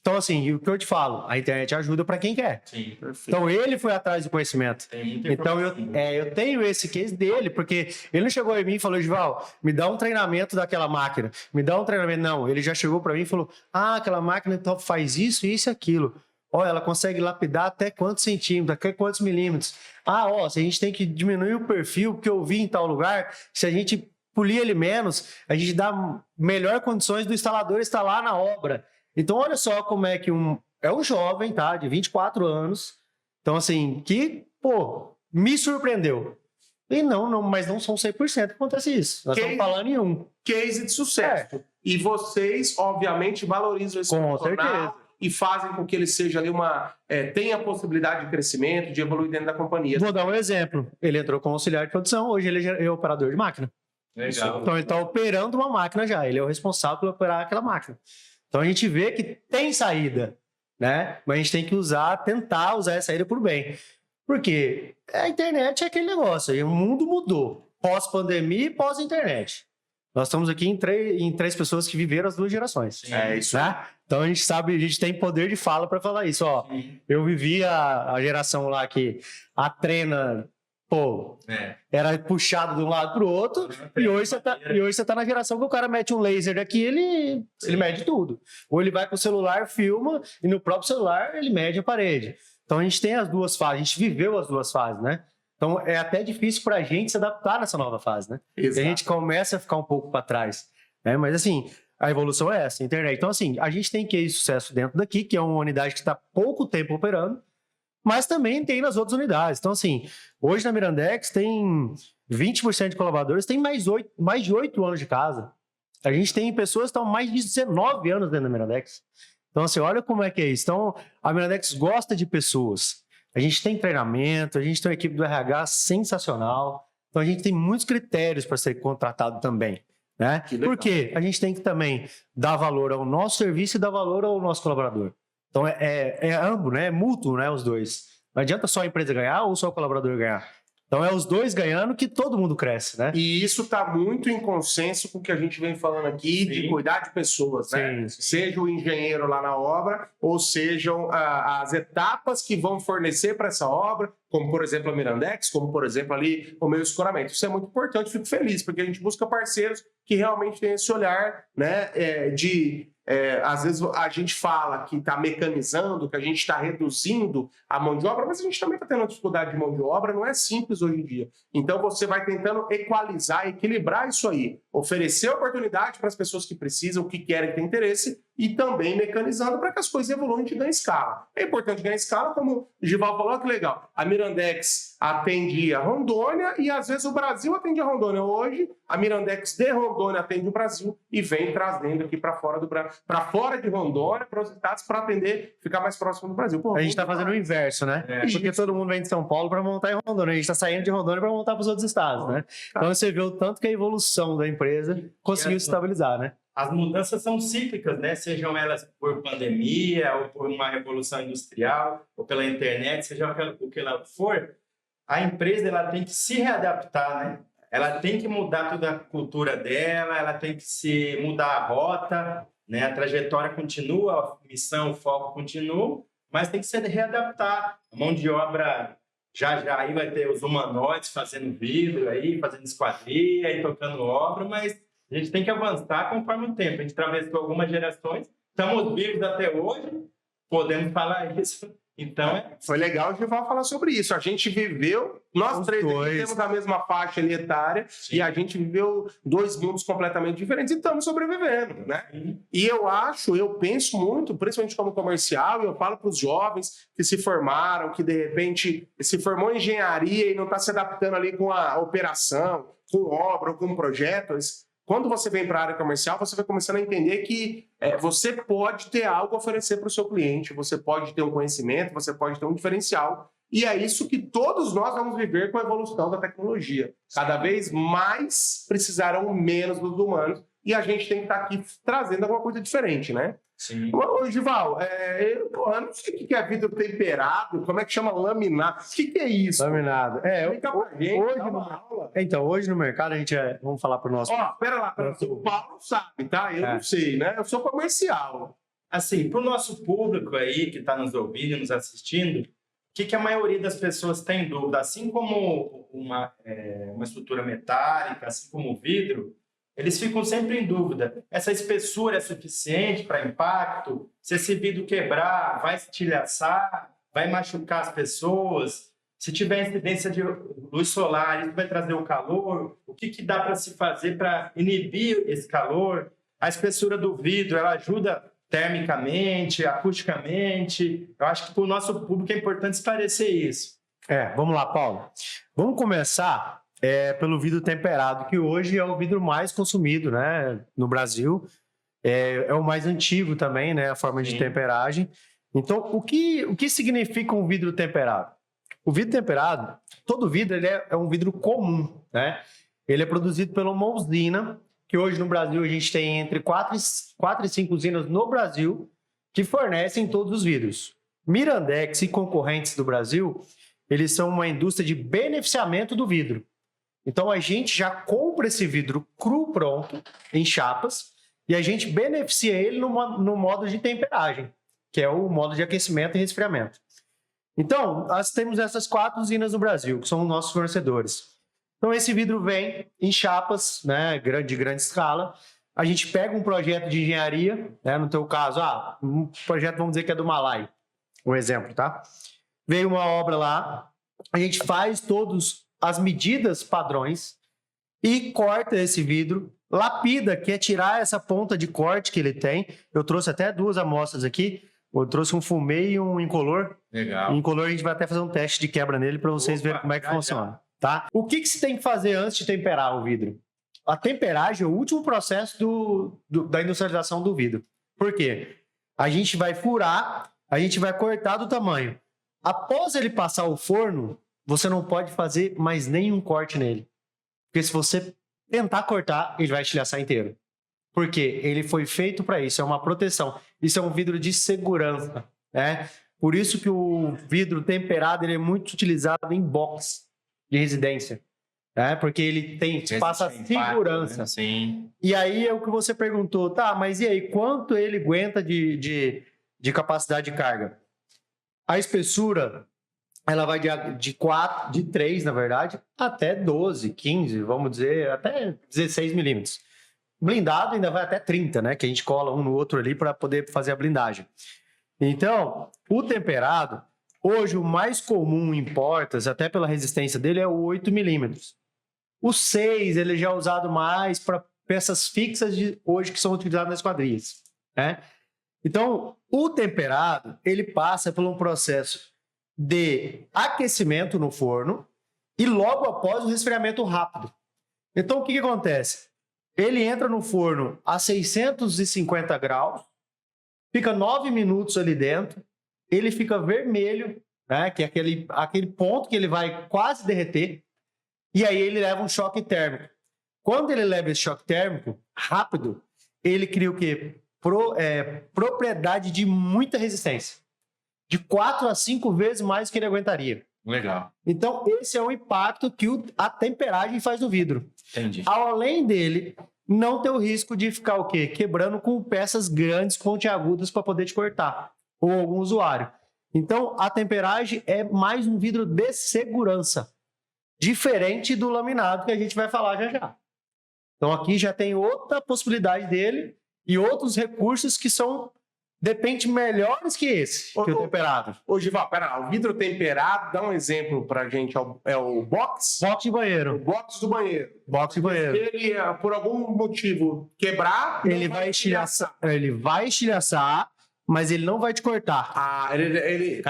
Então, assim, o que eu te falo, a internet ajuda para quem quer. Sim, perfeito. Então, ele foi atrás do conhecimento. Tem muita Então, informação. eu tenho esse case dele, porque ele não chegou em mim e falou, Gival, me dá um treinamento daquela máquina. Me dá um treinamento. Não, ele já chegou para mim e falou, aquela máquina então faz isso, isso e aquilo. Olha, ela consegue lapidar até quantos centímetros, até quantos milímetros. Se a gente tem que diminuir o perfil, porque eu vi em tal lugar, se a gente polir ele menos, a gente dá melhor condições do instalador instalar na obra. Então, olha só como é que é um jovem, tá? De 24 anos. Então, assim, que, me surpreendeu. E mas não são 100% que acontece isso. Nós estamos falando em um. Case de sucesso. E vocês, obviamente, valorizam esse Com profissional certeza. e fazem com que ele seja ali tenha a possibilidade de crescimento, de evoluir dentro da companhia. Vou dar um exemplo. Ele entrou como auxiliar de produção, hoje ele é operador de máquina. Legal. Então, ele está operando uma máquina já. Ele é o responsável por operar aquela máquina. Então, a gente vê que tem saída, né? Mas a gente tem que tentar usar essa saída por bem. Porque a internet é aquele negócio. Aí o mundo mudou. Pós-pandemia e pós-internet. Nós estamos aqui em 3 pessoas que viveram as 2 gerações. Sim. É isso. Né? Então, a gente sabe, a gente tem poder de fala para falar isso. Sim. Eu vivi a geração lá que a trena... era puxado de um lado pro outro, e hoje você tá na geração que o cara mete um laser daqui, ele mede tudo. Ou ele vai com o celular, filma, e no próprio celular ele mede a parede. Então a gente tem as 2 fases, a gente viveu as 2 fases, né? Então é até difícil pra gente se adaptar nessa nova fase, né? E a gente começa a ficar um pouco para trás, né? Mas assim, a evolução é essa, a internet. Então assim, a gente tem case de sucesso dentro daqui, que é uma unidade que está pouco tempo operando, mas também tem nas outras unidades. Então, assim, hoje na Mirandex tem 20% de colaboradores, tem mais de 8 anos de casa. A gente tem pessoas que estão mais de 19 anos dentro da Mirandex. Então, assim, olha como é que é isso. Então, a Mirandex gosta de pessoas. A gente tem treinamento, a gente tem uma equipe do RH sensacional. Então, a gente tem muitos critérios para ser contratado também, né? Porque a gente tem que também dar valor ao nosso serviço e dar valor ao nosso colaborador. Então, é ambos, né? É mútuo, né? Os 2. Não adianta só a empresa ganhar ou só o colaborador ganhar. Então, é os 2 ganhando que todo mundo cresce, né? E isso está muito em consenso com o que a gente vem falando aqui, Sim. de cuidar de pessoas, né? Sim. Seja o engenheiro lá na obra, ou sejam as etapas que vão fornecer para essa obra, como, por exemplo, a Mirandex, como, por exemplo, ali o meu escoramento. Isso é muito importante, fico feliz, porque a gente busca parceiros que realmente têm esse olhar, né, às vezes a gente fala que está mecanizando, que a gente está reduzindo a mão de obra, mas a gente também está tendo uma dificuldade de mão de obra, não é simples hoje em dia. Então você vai tentando equalizar, equilibrar isso aí, oferecer oportunidade para as pessoas que precisam, que querem, que têm interesse, e também mecanizando para que as coisas evoluam e ganhem escala. É importante ganhar escala, como o Gival falou, que legal. A Mirandex atende a Rondônia e às vezes o Brasil atende a Rondônia. Hoje, a Mirandex de Rondônia atende o Brasil e vem trazendo aqui para fora de Rondônia, para os estados, para atender, ficar mais próximo do Brasil. A gente está fazendo o inverso, né? Porque todo mundo vem de São Paulo para montar em Rondônia. A gente está saindo de Rondônia para montar para os outros estados, né? Então você vê o tanto que a evolução da empresa conseguiu se estabilizar, né? As mudanças são cíclicas, né? Sejam elas por pandemia, ou por uma revolução industrial, ou pela internet, seja o que ela for, a empresa ela tem que se readaptar, né? Ela tem que mudar toda a cultura dela, ela tem que se mudar a rota, né? A trajetória continua, a missão, o foco continua, mas tem que se readaptar. A mão de obra já aí vai ter os humanoides fazendo vidro aí, fazendo esquadria e tocando obra, mas a gente tem que avançar conforme o tempo. A gente atravessou algumas gerações, estamos vivos até hoje, podemos falar isso, Então, Foi legal o Gival falar sobre isso. A gente viveu, nós Os três aqui dois. temos a mesma faixa ali etária Sim. e a gente viveu dois mundos completamente diferentes e estamos sobrevivendo, né? E eu penso muito, principalmente como comercial, e eu falo para os jovens que se formaram, que de repente se formou em engenharia e não está se adaptando ali com a operação, com obra ou com projetos. Quando você vem para a área comercial, você vai começando a entender que você pode ter algo a oferecer para o seu cliente, você pode ter um conhecimento, você pode ter um diferencial. E é isso que todos nós vamos viver com a evolução da tecnologia. Cada vez mais precisarão menos dos humanos e a gente tem que estar aqui trazendo alguma coisa diferente, né? sim. Ô, Gival, eu não sei o que é vidro temperado, como é que chama laminado? O que é isso? Laminado. Explica pra gente, hoje dá no- uma aula. Então, hoje no mercado, a gente vamos falar para o nosso... Ó, pera lá. O Paulo sabe, tá? Eu não sei, né? Eu sou comercial. Assim, para o nosso público aí que está nos ouvindo, nos assistindo, o que a maioria das pessoas tem dúvida? Assim como uma estrutura metálica, assim como o vidro, eles ficam sempre em dúvida. Essa espessura é suficiente para impacto? Se esse vidro quebrar, vai estilhaçar? Vai machucar as pessoas? Se tiver incidência de luz solar, isso vai trazer o calor? O que dá para se fazer para inibir esse calor? A espessura do vidro, ela ajuda termicamente, acusticamente? Eu acho que para o nosso público é importante esclarecer isso. Vamos lá, Paulo. Vamos começar pelo vidro temperado, que hoje é o vidro mais consumido, né, no Brasil. É o mais antigo também, né, a forma de Sim. temperagem. Então, o que significa um vidro temperado? O vidro temperado, todo vidro ele é um vidro comum, né? Ele é produzido por uma usina, que hoje no Brasil a gente tem entre 4 e 5 usinas no Brasil que fornecem todos os vidros. Mirandex e concorrentes do Brasil, eles são uma indústria de beneficiamento do vidro. Então a gente já compra esse vidro cru pronto, em chapas, e a gente beneficia ele no modo de temperagem, que é o modo de aquecimento e resfriamento. Então, nós temos essas 4 usinas no Brasil, que são os nossos fornecedores. Então, esse vidro vem em chapas, né, de grande escala. A gente pega um projeto de engenharia, né, no teu caso, um projeto, vamos dizer que é do Malai, um exemplo, tá? Veio uma obra lá, a gente faz todas as medidas padrões e corta esse vidro, lapida, que é tirar essa ponta de corte que ele tem. Eu trouxe até 2 amostras aqui. Eu trouxe um fumê e um incolor. Legal. Em incolor a gente vai até fazer um teste de quebra nele para vocês verem como é que funciona, tá? O que se tem que fazer antes de temperar o vidro? A temperagem é o último processo da industrialização do vidro. Por quê? A gente vai furar, a gente vai cortar do tamanho. Após ele passar o forno, você não pode fazer mais nenhum corte nele. Porque se você tentar cortar, ele vai estilhaçar inteiro. Porque ele foi feito para isso, é uma proteção. Isso é um vidro de segurança, né? Por isso que o vidro temperado ele é muito utilizado em box de residência, né? Porque ele passa segurança. Né? Sim. E aí é o que você perguntou, tá, mas e aí, quanto ele aguenta de capacidade de carga? A espessura, ela vai de 3, na verdade, até 12, 15, vamos dizer, até 16 milímetros. Blindado ainda vai até 30, né? Que a gente cola um no outro ali para poder fazer a blindagem. Então, o temperado, hoje o mais comum em portas, até pela resistência dele, é o 8 milímetros. O 6, ele já é usado mais para peças fixas de hoje que são utilizadas nas esquadrias, né? Então, o temperado, ele passa por um processo de aquecimento no forno e logo após o resfriamento rápido. Então, o que acontece? Ele entra no forno a 650 graus, fica 9 minutos ali dentro, ele fica vermelho, né, que é aquele ponto que ele vai quase derreter, e aí ele leva um choque térmico. Quando ele leva esse choque térmico, rápido, ele cria o quê? Propriedade de muita resistência. De 4 a 5 vezes mais que ele aguentaria. Legal. Então, esse é o impacto que a temperagem faz no vidro. Entendi. Além dele, não ter o risco de ficar o quê? Quebrando com peças grandes, pontiagudas, para poder te cortar. Ou algum usuário. Então, a temperagem é mais um vidro de segurança. Diferente do laminado, que a gente vai falar já já. Então, aqui já tem outra possibilidade dele e outros recursos que são depende melhores que esse, que o temperado. Ô, Gival, pera lá, o vidro temperado, dá um exemplo pra gente, é o box? Box de O banheiro. box do banheiro. Box de Se banheiro. ele, por algum motivo, quebrar... não Ele vai estilhaçar, mas ele não vai te cortar. Ah,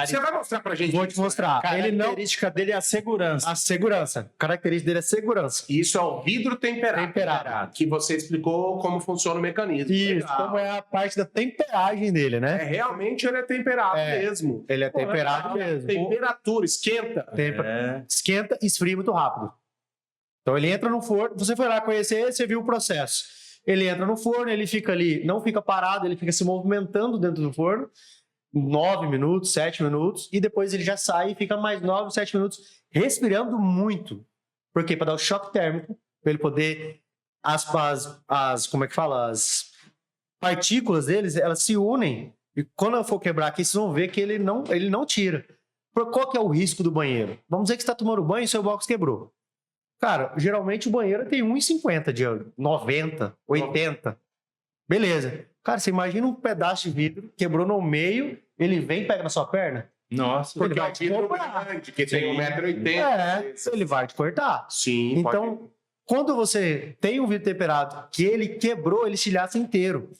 você vai mostrar pra gente? Vou te isso, né? mostrar. A Ele não. característica dele é a segurança. A segurança. A característica dele é segurança. Isso é o vidro temperado. Temperado. Que você explicou como funciona o mecanismo. Isso, Legal. como é a parte da temperagem dele, né? Realmente ele é temperado É. mesmo. Ele é temperado Legal. mesmo. Temperatura, esquenta. Esquenta e esfria muito rápido. Então ele entra no forno, você foi lá conhecer, você viu o processo. Ele entra no forno, ele fica ali, não fica parado, ele fica se movimentando dentro do forno, 9 minutos, 7 minutos, e depois ele já sai e fica mais 9, 7 minutos, respirando muito. Por quê? Para dar o choque térmico, para ele poder, como é que fala? As partículas deles, elas se unem, e quando eu for quebrar aqui, vocês vão ver que ele não tira. Qual que é o risco do banheiro? Vamos dizer que você está tomando banho e seu box quebrou. Cara, geralmente o banheiro tem 1,50 de 90, 80. Beleza. Cara, você imagina um pedaço de vidro, quebrou no meio, ele vem e pega na sua perna? Nossa. Porque Ele é vai um te vidro cortar. grande, que tem Sim. 1,80 m. É, ele vai te cortar. Sim, Então, quando você tem um vidro temperado que ele quebrou, ele estilhaça inteiro.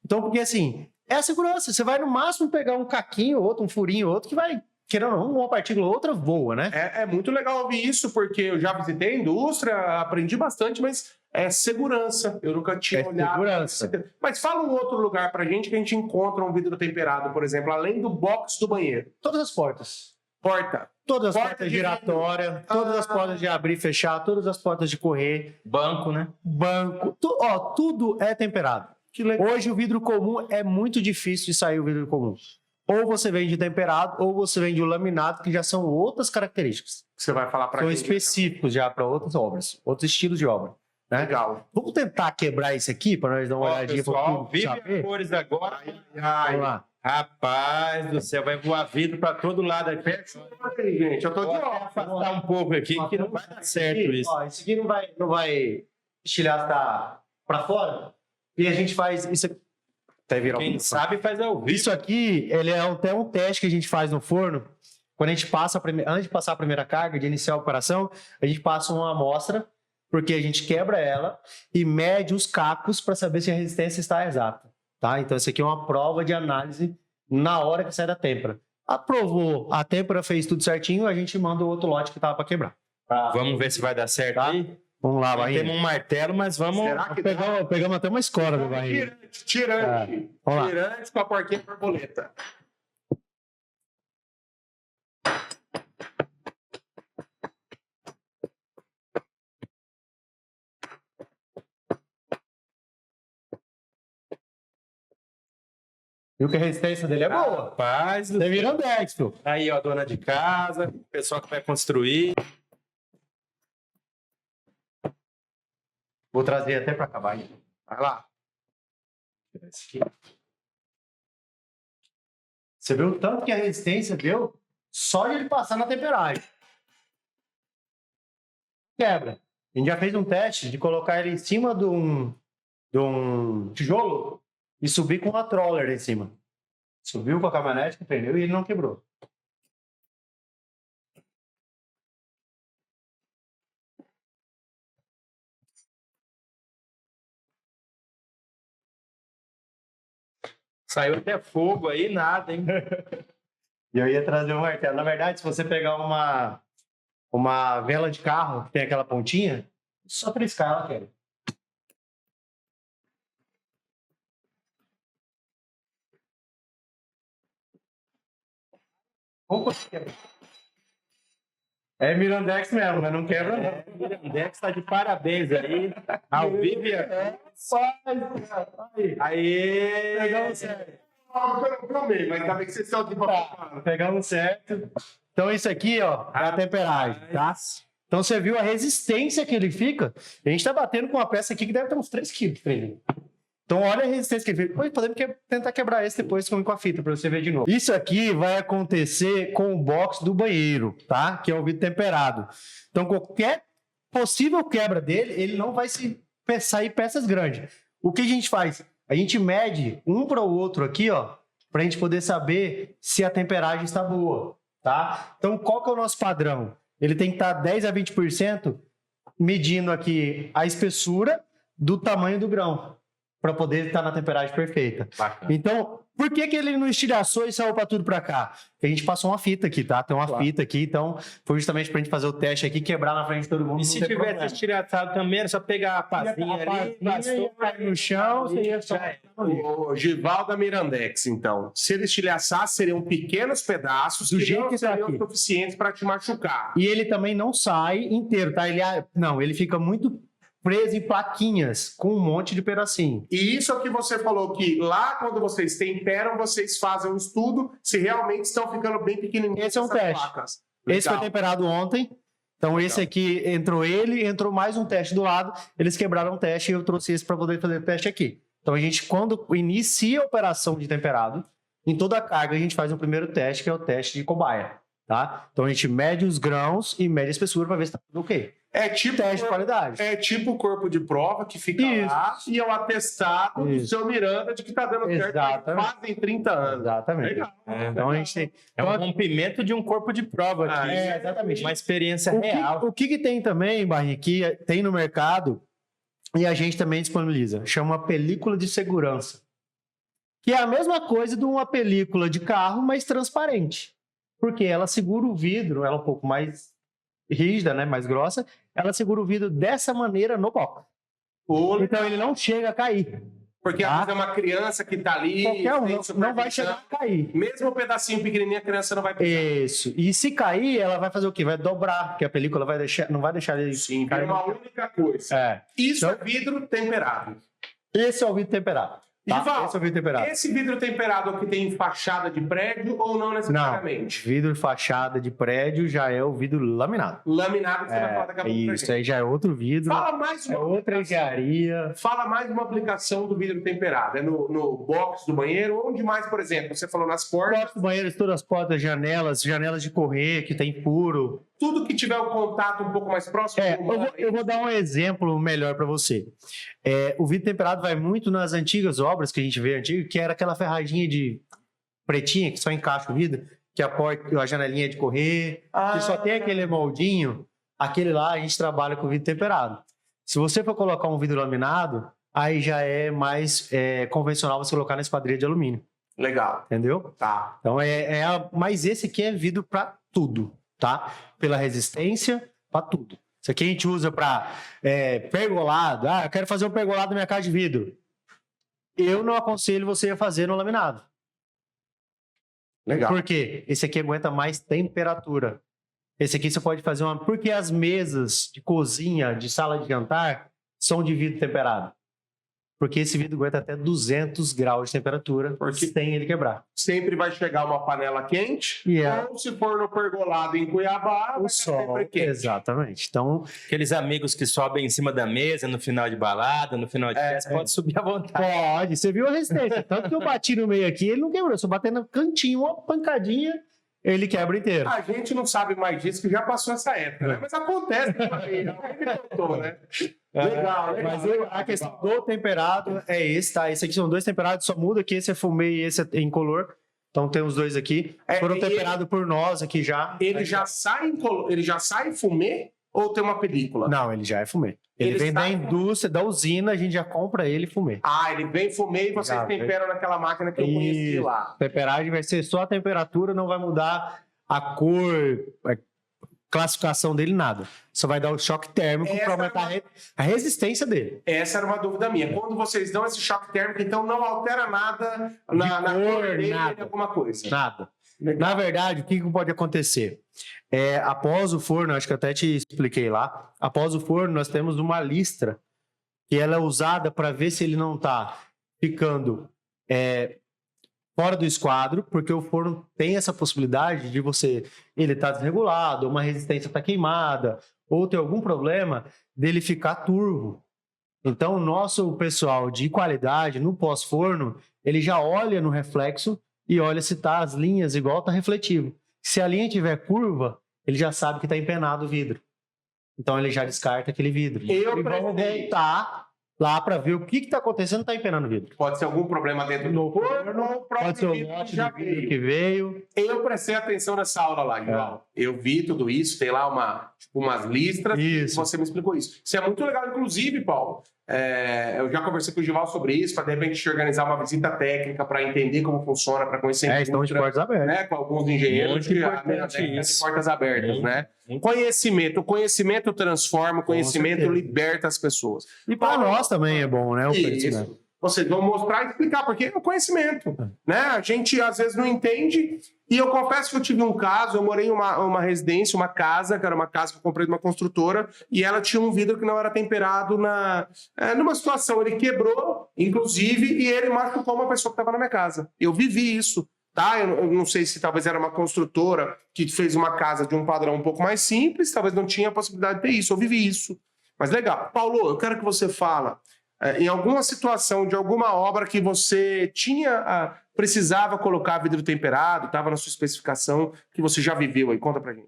Então, porque assim, é a segurança. Você vai no máximo pegar um caquinho, outro, um furinho, outro, que vai, querendo ou não, uma partícula ou outra voa, né? É muito legal ouvir isso, porque eu já visitei a indústria, aprendi bastante, mas é segurança. Eu nunca tinha É olhado. segurança. Mas fala um outro lugar pra gente que a gente encontra um vidro temperado, por exemplo, além do box do banheiro. Todas as portas. Porta. Todas as Porta portas de giratórias, todas as portas de abrir e fechar, todas as portas de correr, Banco, né? banco, tudo é temperado. Que legal. Hoje o vidro comum é muito difícil de sair o vidro comum. Ou você vende temperado, ou você vende o laminado, que já são outras características. Você vai falar pra São gente. específicos já para outras obras, outros estilos de obra. Né? Legal. Vamos tentar quebrar isso aqui para nós dar uma Ó, olhadinha para pessoal, tudo vive saber? a cores agora. Ai, Vamos lá. Rapaz do céu, vai voar vidro pra todo lado aqui. aí, gente, eu tô de Vou até óculos. afastar um pouco aqui, que não vai dar certo isso. Ó, isso aqui não vai estilhaçar para fora. E a gente faz isso aqui. Até virar Quem um- sabe faz ao vivo. Isso aqui, ele é até um teste que a gente faz no forno. Quando a gente passa antes de passar a primeira carga, de iniciar a operação, a gente passa uma amostra, porque a gente quebra ela e mede os cacos para saber se a resistência está exata. Tá? Então, isso aqui é uma prova de análise na hora que sai da têmpera. Aprovou, a têmpera fez tudo certinho, a gente manda o outro lote que estava para quebrar. Vamos ver se vai dar certo Tá? aí. Vamos lá, Nós Barrinha. temos um martelo, mas vamos. Será que dá? Pegamos até uma escola do Barrinha. Tirante. Vamos lá. Tirante com a porquinha borboleta. Viu que a resistência dele é boa. Rapaz, Você vira Andex, pô. aí, ó, dona de casa, pessoal que vai construir. Vou trazer até para acabar aí. Vai lá. Esse aqui. Você viu o tanto que a resistência deu só de ele passar na temperagem. Quebra. A gente já fez um teste de colocar ele em cima de um tijolo e subir com uma troller em cima. Subiu com a caminhonete, com o pneu e ele não quebrou. Saiu até fogo aí, nada, hein? E eu ia trazer um martelo. Na verdade, se você pegar uma vela de carro que tem aquela pontinha, só triscar ela quebra. Vamos conseguir. É Mirandex mesmo, mas não quebra não. O Mirandex tá de parabéns aí. Ao vivo e Aê! Pegamos certo. Eu meio, mas ainda bem que vocês estão aqui pra falar. Pegamos certo. Então isso aqui, ó, é a temperagem, tá? Então você viu a resistência que ele fica? A gente tá batendo com uma peça aqui que deve ter uns 3 quilos de freio. Então olha a resistência que ele fica. Oi, podemos tentar quebrar esse depois com a fita para você ver de novo. Isso aqui vai acontecer com o box do banheiro, tá? Que é o vidro temperado. Então qualquer possível quebra dele, ele não vai sair peças grandes. O que a gente faz? A gente mede um para o outro aqui, ó, para a gente poder saber se a temperagem está boa, tá? Então, qual que é o nosso padrão? Ele tem que estar 10 a 20% medindo aqui a espessura do tamanho do grão, para poder estar na temperagem perfeita. Bacana. Então, por que ele não estilhaçou e saiu para tudo para cá? Porque a gente passou uma fita aqui, tá? Tem uma fita aqui, então foi justamente para a gente fazer o teste aqui, quebrar na frente de todo mundo. E se tivesse estilhaçado também, era só pegar a pazinha ali, passou, cair no chão, você ia só... O Givalda Mirandex, então. Se ele estilhaçasse, seriam pequenos pedaços Do que jeito não que tá seriam aqui. suficientes para te machucar. E ele também não sai inteiro, tá? Ele fica muito preso em plaquinhas, com um monte de pedacinho. E isso é o que você falou, que lá quando vocês temperam, vocês fazem um estudo se realmente estão ficando bem pequenininhos. Esse é um essas teste. placas. Esse foi Legal. temperado ontem. Então, esse aqui entrou mais um teste do lado. Eles quebraram o teste e eu trouxe esse para poder fazer o teste aqui. Então, a gente, quando inicia a operação de temperado, em toda a carga, a gente faz o primeiro teste, que é o teste de cobaia. Tá? Então, a gente mede os grãos e mede a espessura para ver se está tudo ok. É tipo Teste de qualidade. É tipo o corpo de prova que fica Isso. lá e é o atestado do Isso. seu Miranda de que tá dando certo Exatamente. fazem 30 anos. Exatamente. Legal. Então, a gente tem... É um rompimento de um corpo de prova aqui. exatamente. Uma experiência O real. que tem também, Barrinha, que tem no mercado e a gente também disponibiliza, chama película de segurança. Que é a mesma coisa de uma película de carro, mas transparente. Porque ela segura o vidro, ela é um pouco mais rígida, né, mais grossa, ela segura o vidro dessa maneira no bloco. Então ele não chega a cair. Porque às vezes é uma criança que tá ali. Qualquer um tem não vai supervisão. chegar a cair. Mesmo um pedacinho pequenininho, a criança não vai pegar. Isso. E se cair, ela vai fazer o quê? Vai dobrar, porque a película não vai deixar ele Sim, cair. vira uma única coisa. É. Isso Então- é vidro temperado. Esse é o vidro temperado. Tá? Gival, Esse é o vidro temperado. Esse vidro temperado aqui tem fachada de prédio ou não Não, necessariamente? vidro fachada de prédio já é o vidro laminado. Laminado que você vai falar daqui a pouco pra Isso gente. aí já é outro vidro. Fala mais É uma outra engenharia. Fala mais de uma aplicação do vidro temperado. É no box do banheiro? Onde mais, por exemplo? Você falou nas portas. Portas do banheiro, todas as portas, janelas de correr que tem furo. Tudo que tiver o contato um pouco mais próximo. Eu vou dar um exemplo melhor para você. O vidro temperado vai muito nas antigas obras que a gente vê antigo, que era aquela ferradinha de pretinha que só encaixa o vidro, que a janelinha de correr, que só tem aquele moldinho. Aquele lá a gente trabalha com vidro temperado. Se você for colocar um vidro laminado, aí já é mais convencional você colocar na esquadria de alumínio. Legal. Entendeu? Tá. Então mas esse aqui é vidro para tudo, tá? Pela resistência, para tudo. Isso aqui a gente usa para pergolado. Eu quero fazer um pergolado na minha casa de vidro. Eu não aconselho você a fazer no laminado. Legal. Por quê? Esse aqui aguenta mais temperatura. Esse aqui você pode fazer porque as mesas de cozinha, de sala de jantar, são de vidro temperado. Porque esse vidro aguenta até 200 graus de temperatura sem ele quebrar. Sempre vai chegar uma panela quente. Ou se for no pergolado em Cuiabá, vai ser sempre quente. Exatamente. Então, Aqueles amigos que sobem em cima da mesa no final de balada, no final de festa, pode subir à vontade. pode. Você viu a resistência. Tanto que eu bati no meio aqui, ele não quebrou. Se eu bater no cantinho, uma pancadinha, ele quebra inteiro. A gente não sabe mais disso, que já passou essa época, né? Mas acontece. Alguém me contou, né? Legal. Mas a questão do temperado é esse, tá? Esse aqui são dois temperados, só muda que esse é fumê e esse é incolor. Então tem os dois aqui. Foram temperados por nós aqui já. Ele já sai em fumê ou tem uma película? Não, ele já é fumê. Ele vem da indústria, da usina, a gente já compra ele fumê. Ah, ele vem fumê e vocês Já, temperam naquela máquina que eu conheci lá. A temperagem vai ser só a temperatura, não vai mudar a cor, a classificação dele, nada. Só vai dar o choque térmico para aumentar a resistência dele. Essa era uma dúvida minha. Quando vocês dão esse choque térmico, então não altera nada na cor dele, nada. alguma coisa. Nada. Legal. Na verdade, o que pode acontecer? Após o forno, acho que eu até te expliquei lá, após o forno nós temos uma listra que ela é usada para ver se ele não está ficando fora do esquadro, porque o forno tem essa possibilidade de ele tá desregulado, uma resistência está queimada, ou tem algum problema dele ficar turvo. Então, o nosso pessoal de qualidade, no pós-forno, ele já olha no reflexo e olha se tá as linhas igual tá refletivo. Se a linha tiver curva, ele já sabe que está empenado o vidro. Então, ele já descarta aquele vidro. Vai voltar lá para ver o que está acontecendo, está empenando o vidro. Pode ser algum problema dentro do forno, Pode ser o lote do vidro que veio. Eu prestei atenção nessa aula lá, João. Eu vi tudo isso, tem lá umas listras, Isso. e você me explicou isso. Isso é muito legal, inclusive, Paulo. Eu já conversei com o Gival sobre isso, para de repente organizar uma visita técnica para entender como funciona, para conhecer Estão de portas abertas. né, com alguns engenheiros Muito que a importante técnica de isso. portas abertas, né? Muito. O conhecimento transforma, o conhecimento certeza. liberta as pessoas. E para nós também é bom, né? O conhecimento. Isso. Vocês vão mostrar e explicar, porque é o conhecimento, né? A gente, às vezes, não entende. E eu confesso que eu tive um caso, eu morei em uma residência, uma casa, que era uma casa que eu comprei de uma construtora, e ela tinha um vidro que não era temperado numa situação. Ele quebrou, inclusive, e ele machucou uma pessoa que estava na minha casa. Eu vivi isso, tá? Eu não sei se talvez era uma construtora que fez uma casa de um padrão um pouco mais simples, talvez não tinha a possibilidade de ter isso. Eu vivi isso. Mas legal. Paulo, eu quero que você fala em alguma situação de alguma obra que você precisava colocar vidro temperado, estava na sua especificação, que você já viveu aí. Conta pra gente.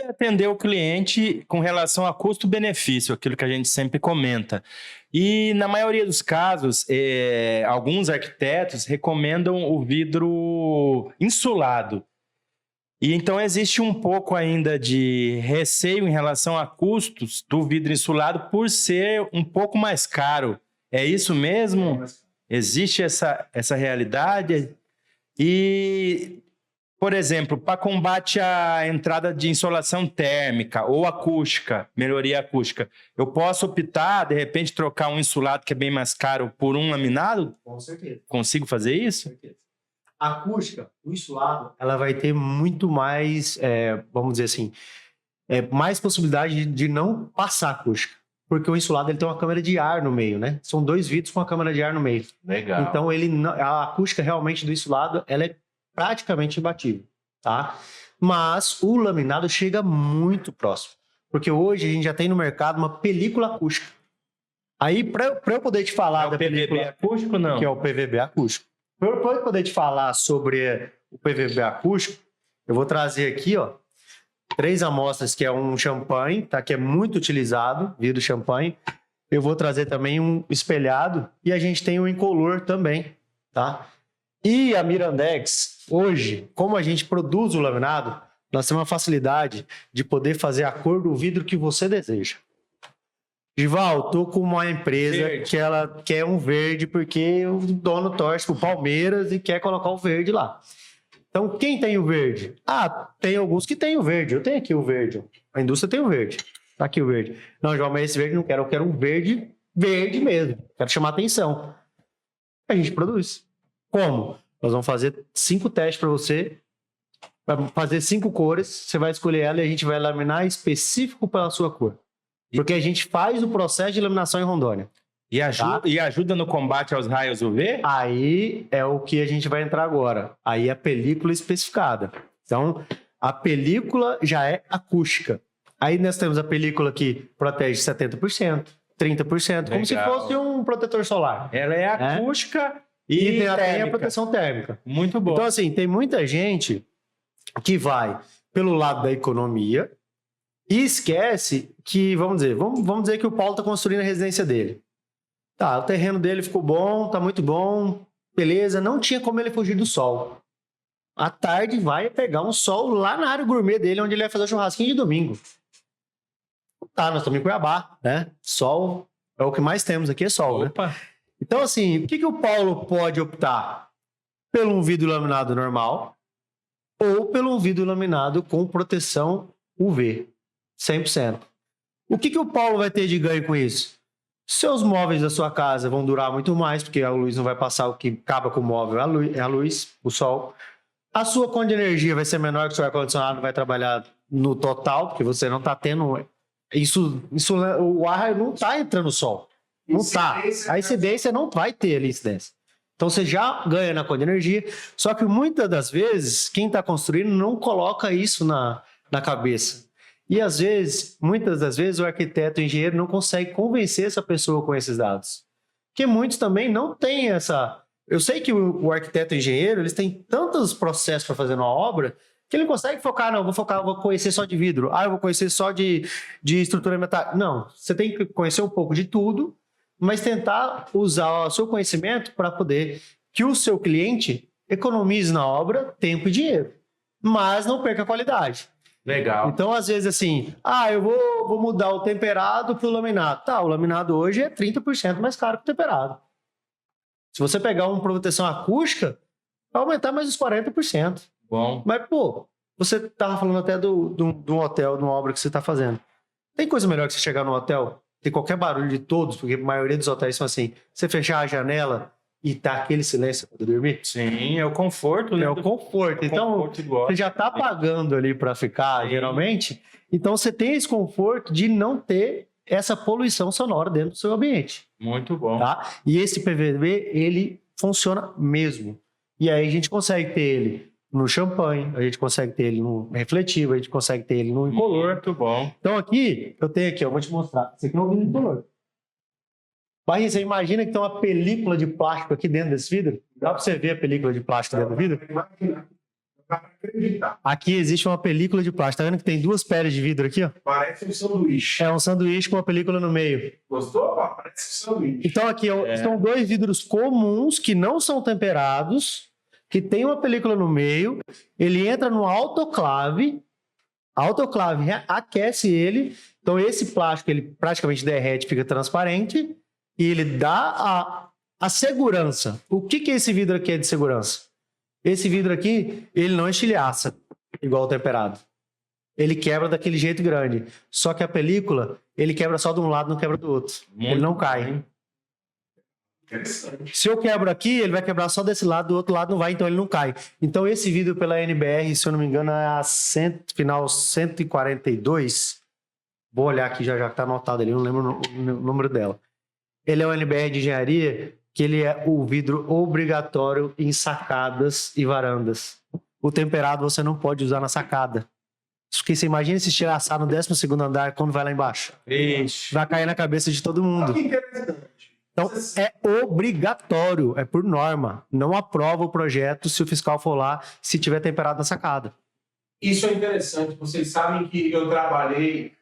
Atender o cliente com relação a custo-benefício, aquilo que a gente sempre comenta. E, na maioria dos casos, alguns arquitetos recomendam o vidro insulado. E então existe um pouco ainda de receio em relação a custos do vidro insulado por ser um pouco mais caro. É isso mesmo? Existe essa realidade? E, por exemplo, para combate à entrada de insolação térmica ou acústica, melhoria acústica, eu posso optar, de repente, trocar um insulado que é bem mais caro por um laminado? Com certeza. Consigo fazer isso? Com certeza. A acústica, o insulado, ela vai ter muito mais, vamos dizer assim, mais possibilidade de não passar acústica. Porque o insulado ele tem uma câmara de ar no meio, né? São 2 vidros com uma câmara de ar no meio. Legal. Então, a acústica realmente do insulado, ela é praticamente imbatível, tá? Mas o laminado chega muito próximo. Porque hoje a gente já tem no mercado uma película acústica. Aí, para eu poder te falar É o PVB acústico, não? que é o PVB acústico. Para eu poder te falar sobre o PVB acústico, eu vou trazer aqui, ó, 3 amostras, que é um champanhe, tá? Que é muito utilizado, vidro champanhe. Eu vou trazer também um espelhado e a gente tem um incolor também, tá? E a Mirandex, hoje, como a gente produz o laminado, nós temos uma facilidade de poder fazer a cor do vidro que você deseja. Gival, tô com uma empresa Verde. que ela quer um verde porque o dono torce pro Palmeiras e quer colocar o verde lá. Então, quem tem o verde? Tem alguns que tem o verde. Eu tenho aqui o verde. A indústria tem o verde. Tá aqui o verde. Não, João, mas esse verde não quero. Eu quero um verde, verde mesmo. Quero chamar atenção. A gente produz. Como? Nós vamos fazer 5 testes para você. Vai fazer 5 cores. Você vai escolher ela e a gente vai laminar específico para a sua cor. Porque a gente faz o processo de laminação em Rondônia. E ajuda no combate aos raios UV? Aí é o que a gente vai entrar agora. Aí é a película especificada. Então, a película já é acústica. Aí nós temos a película que protege 70%, 30%, como se Legal. fosse um protetor solar. Ela é acústica e tem a térmica. proteção térmica. Muito bom. Então, assim, tem muita gente que vai pelo lado da economia e esquece que, vamos dizer que o Paulo está construindo a residência dele. Tá, o terreno dele ficou bom, tá muito bom, beleza, não tinha como ele fugir do sol. À tarde vai pegar um sol lá na área gourmet dele, onde ele vai fazer o churrasquinho de domingo. Tá, nós estamos em Cuiabá, né? Sol é o que mais temos aqui, é sol, né? Opa. Então, assim, o que o Paulo pode optar? Pelo um vidro laminado normal ou pelo um vidro laminado com proteção UV, 100%. O que o Paulo vai ter de ganho com isso? Seus móveis da sua casa vão durar muito mais, porque a luz não vai passar, o que acaba com o móvel é a luz, o sol. A sua conta de energia vai ser menor, que o seu ar-condicionado vai trabalhar no total, porque você não está tendo... o ar não está entrando no sol. Não está. A incidência não vai ter ali incidência. Então você já ganha na conta de energia, só que muitas das vezes, quem está construindo não coloca isso na cabeça. E às vezes, muitas das vezes, o arquiteto, o engenheiro não consegue convencer essa pessoa com esses dados. Porque muitos também não têm essa... Eu sei que o arquiteto e o engenheiro, eles têm tantos processos para fazer uma obra que ele não consegue focar, não, vou conhecer só de vidro, eu vou conhecer só de estrutura metálica. Não, você tem que conhecer um pouco de tudo mas tentar usar o seu conhecimento para poder que o seu cliente economize na obra tempo e dinheiro, mas não perca a qualidade. Legal. Então, às vezes, assim, eu vou mudar o temperado para o laminado. Tá, o laminado hoje é 30% mais caro que o temperado. Se você pegar uma proteção acústica, vai aumentar mais uns 40%. Bom. Mas, pô, você tava falando até de um hotel, de uma obra que você tá fazendo. Tem coisa melhor que você chegar no hotel, ter qualquer barulho de todos, porque a maioria dos hotéis são assim, você fechar a janela e tá aquele silêncio para dormir? Sim, é o conforto, né? É o conforto. Então, você já tá pagando ali para ficar, Sim. geralmente. Então, você tem esse conforto de não ter essa poluição sonora dentro do seu ambiente. Muito bom. Tá? E esse PVB, ele funciona mesmo. E aí a gente consegue ter ele no champanhe, a gente consegue ter ele no refletivo, a gente consegue ter ele no incolor. Muito bom. Então aqui, eu tenho aqui, eu vou te mostrar. Esse aqui é um vidro incolor. Barrinha, você imagina que tem uma película de plástico aqui dentro desse vidro? Dá para você ver a película de plástico dentro do vidro? Imagina. Dá pra acreditar. Aqui existe uma película de plástico. Tá vendo que tem duas peles de vidro aqui, ó? Parece um sanduíche. É um sanduíche com uma película no meio. Gostou? Pá? Parece um sanduíche. Então aqui são dois vidros comuns que não são temperados, que tem uma película no meio. Ele entra no autoclave. A autoclave aquece ele. Então esse plástico ele praticamente derrete, fica transparente e ele dá a segurança. O que é esse vidro aqui é de segurança? Esse vidro aqui, ele não estilhaça igual o temperado. Ele quebra daquele jeito grande. Só que a película, ele quebra só de um lado, não quebra do outro. Ele não cai. Interessante. Se eu quebro aqui, ele vai quebrar só desse lado, do outro lado não vai, então ele não cai. Então esse vidro pela NBR, se eu não me engano, é a final 142. Vou olhar aqui já que tá anotado ali, não lembro o número dela. Ele é um NBR de engenharia, que ele é o vidro obrigatório em sacadas e varandas. O temperado você não pode usar na sacada. Porque você imagina se estilhaçar no 12º andar quando vai lá embaixo. Ixi. Vai cair na cabeça de todo mundo. Que interessante. Então, é obrigatório, é por norma. Não aprova o projeto se o fiscal for lá, se tiver temperado na sacada. Isso é interessante. Vocês sabem que eu trabalhei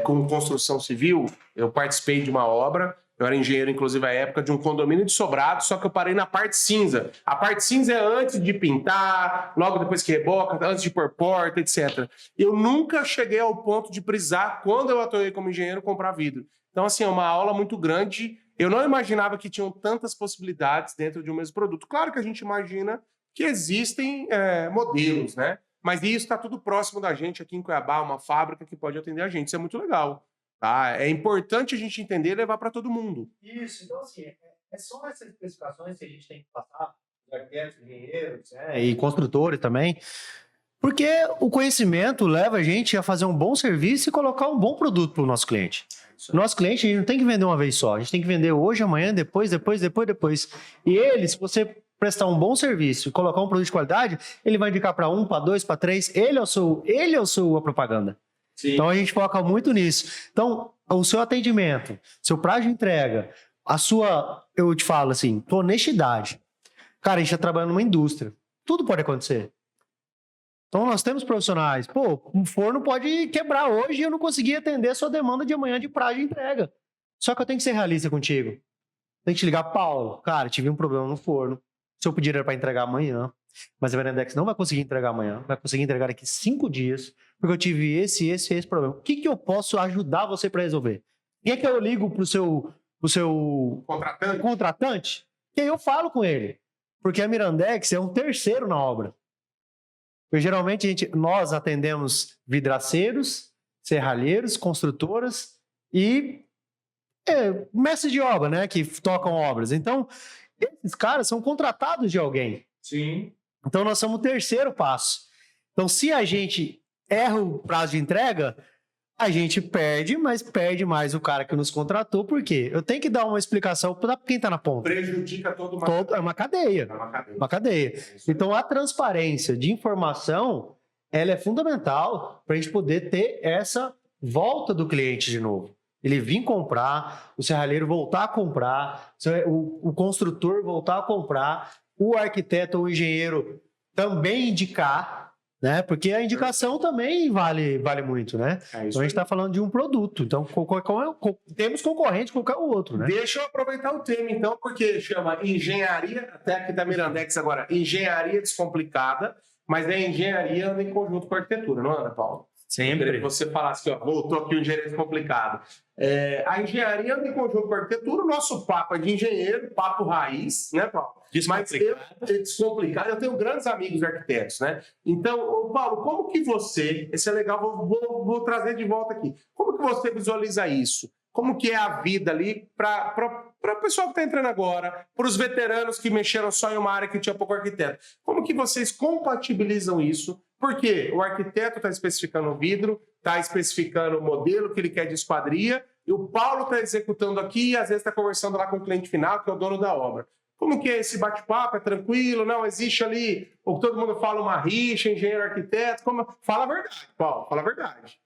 com construção civil, eu participei de uma obra, eu era engenheiro, inclusive, à época, de um condomínio de sobrado, só que eu parei na parte cinza. A parte cinza é antes de pintar, logo depois que reboca, antes de pôr porta, etc. Eu nunca cheguei ao ponto de precisar, quando eu atuei como engenheiro, comprar vidro. Então, assim, é uma aula muito grande. Eu não imaginava que tinham tantas possibilidades dentro de um mesmo produto. Claro que a gente imagina que existem modelos, né? Mas isso está tudo próximo da gente aqui em Cuiabá, uma fábrica que pode atender a gente. Isso é muito legal. Tá? É importante a gente entender e levar para todo mundo. Isso, então assim, só essas especificações que a gente tem que passar, de arquitetos, engenheiros, e construtores também, porque o conhecimento leva a gente a fazer um bom serviço e colocar um bom produto para o nosso cliente. O nosso cliente, a gente não tem que vender uma vez só, a gente tem que vender hoje, amanhã, depois. E ele, se você prestar um bom serviço e colocar um produto de qualidade, ele vai indicar para 1, para 2, para 3, ele é o seu propaganda. Sim. Então a gente foca muito nisso. Então, o seu atendimento, seu prazo de entrega, eu te falo assim, tua honestidade. Cara, a gente está trabalhando numa indústria. Tudo pode acontecer. Então nós temos profissionais. Pô, um forno pode quebrar hoje e eu não consegui atender a sua demanda de amanhã de prazo de entrega. Só que eu tenho que ser realista contigo. Tem que te ligar, Paulo. Cara, tive um problema no forno. Se eu pedir era para entregar amanhã. Mas a Verandex não vai conseguir entregar amanhã. Vai conseguir entregar daqui 5 dias. Porque eu tive esse problema. O que eu posso ajudar você para resolver? Quem é que eu ligo pro seu contratante? E aí eu falo com ele. Porque a Mirandex é um terceiro na obra. Porque geralmente nós atendemos vidraceiros, serralheiros, construtoras e mestres de obra, né? Que tocam obras. Então, esses caras são contratados de alguém. Sim. Então, nós somos o terceiro passo. Então, se a gente erra o prazo de entrega, a gente perde, mas perde mais o cara que nos contratou. Por quê? Eu tenho que dar uma explicação para quem está na ponta. Prejudica todo É uma cadeia. Uma cadeia. Então, a transparência de informação, ela é fundamental para a gente poder ter essa volta do cliente de novo. Ele vir comprar, o serralheiro voltar a comprar, o construtor voltar a comprar, o arquiteto ou o engenheiro também indicar, né? Porque a indicação também vale muito, né? É Então a isso gente aí. está falando de um produto. Então temos concorrente com qualquer outro, né? Deixa eu aproveitar o tema, então, porque chama engenharia, até aqui da Mirandex agora, engenharia descomplicada, mas é engenharia anda em conjunto com arquitetura, não anda, Paulo? Eu queria Sempre. que você falasse, ó, voltou aqui o engenharia descomplicado. A engenharia anda em conjunto com a arquitetura, o nosso papo é de engenheiro, papo raiz, né, Paulo? Mas descomplicado, eu tenho grandes amigos arquitetos, né? Então, ô, Paulo, como que você, esse é legal, vou trazer de volta aqui, como que você visualiza isso? Como que é a vida ali para o pessoal que está entrando agora, para os veteranos que mexeram só em uma área que tinha pouco arquiteto? Como que vocês compatibilizam isso? Porque o arquiteto está especificando o vidro, está especificando o modelo que ele quer de esquadria, e o Paulo está executando aqui e às vezes está conversando lá com o cliente final, que é o dono da obra. Como que é esse bate-papo? É tranquilo? Não, existe ali, ou todo mundo fala uma rixa, engenheiro, arquiteto? Fala a verdade, Paulo, fala a verdade.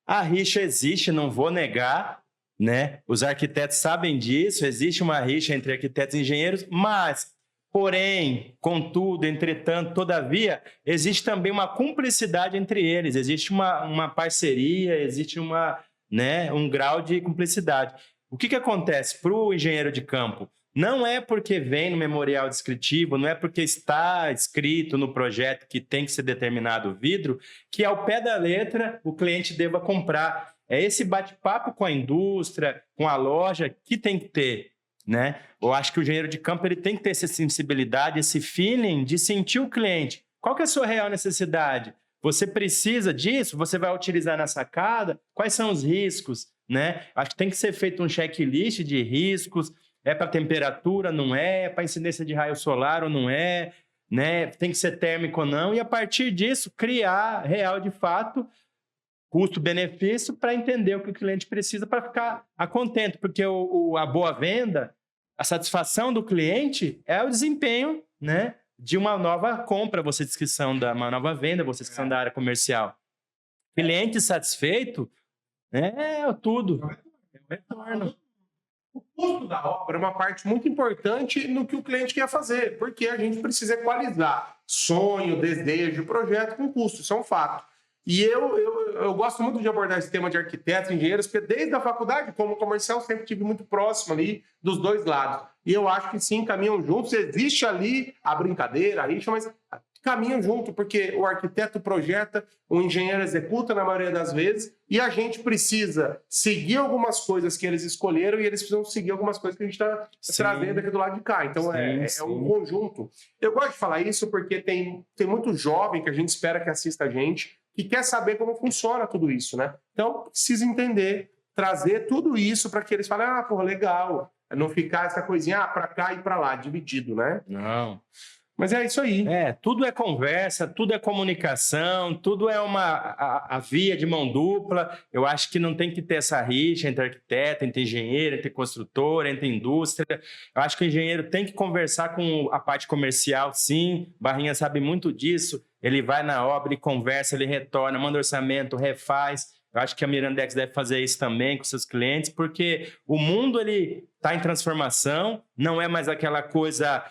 A rixa existe, não vou negar, né? Os arquitetos sabem disso, existe uma rixa entre arquitetos e engenheiros, mas, porém, contudo, entretanto, todavia, existe também uma cumplicidade entre eles, existe uma parceria, existe um grau de cumplicidade. O que acontece para o engenheiro de campo? Não é porque vem no memorial descritivo, não é porque está escrito no projeto que tem que ser determinado o vidro, que ao pé da letra o cliente deva comprar. É esse bate-papo com a indústria, com a loja, que tem que ter, né? Eu acho que o engenheiro de campo ele tem que ter essa sensibilidade, esse feeling de sentir o cliente. Qual que é a sua real necessidade? Você precisa disso? Você vai utilizar na sacada? Quais são os riscos, né? Acho que tem que ser feito um checklist de riscos. É para temperatura, não é? É para incidência de raio solar ou não é? Né? Tem que ser térmico ou não? E a partir disso, criar real de fato custo-benefício para entender o que o cliente precisa para ficar contente. Porque a boa venda, a satisfação do cliente é o desempenho, né, de uma nova compra, você descrição da uma nova venda, você descrição da área comercial. Cliente satisfeito é tudo. É o retorno. O custo da obra é uma parte muito importante no que o cliente quer fazer, porque a gente precisa equalizar sonho, desejo, projeto com custo, isso é um fato. E eu gosto muito de abordar esse tema de arquitetos, engenheiros, porque desde a faculdade, como comercial, sempre tive muito próximo ali dos dois lados. E eu acho que sim, caminham juntos. Existe ali a brincadeira, a rixa, mas caminham junto, porque o arquiteto projeta, o engenheiro executa na maioria das vezes, e a gente precisa seguir algumas coisas que eles escolheram e eles precisam seguir algumas coisas que a gente está trazendo aqui do lado de cá. Então é um conjunto. Eu gosto de falar isso porque tem muito jovem que a gente espera que assista a gente, que quer saber como funciona tudo isso, né? Então, precisa entender, trazer tudo isso para que eles falem, legal. Não ficar essa coisinha, para cá e para lá, dividido, né? Não. Mas é isso aí. Tudo é conversa, tudo é comunicação, tudo é a via de mão dupla. Eu acho que não tem que ter essa rixa entre arquiteto, entre engenheiro, entre construtor, entre indústria. Eu acho que o engenheiro tem que conversar com a parte comercial, sim. Barrinha sabe muito disso. Ele vai na obra e conversa, ele retorna, manda orçamento, refaz. Eu acho que a Mirandex deve fazer isso também com seus clientes, porque o mundo está em transformação, não é mais aquela coisa...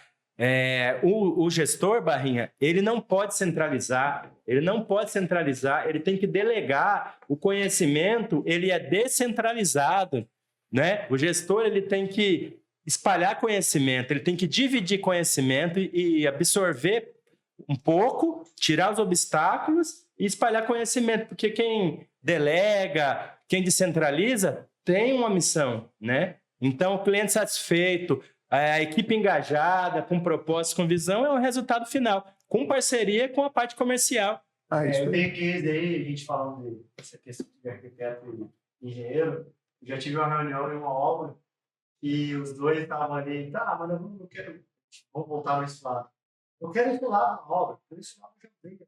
O gestor, Barrinha, ele não pode centralizar, ele tem que delegar. O conhecimento, ele é descentralizado, né? O gestor, ele tem que espalhar conhecimento, ele tem que dividir conhecimento e absorver um pouco, tirar os obstáculos e espalhar conhecimento, porque quem delega, quem descentraliza, tem uma missão, né? Então, o cliente satisfeito, a equipe engajada, com propósito, com visão, é o resultado final, com parceria com a parte comercial. Eu tenho case aí, a gente falando dessa questão de arquiteto e engenheiro. Eu já tive uma reunião em uma obra e os dois estavam ali, mas eu não quero, vou voltar nesse lado. Eu quero insular na obra, isso lá eu já usei.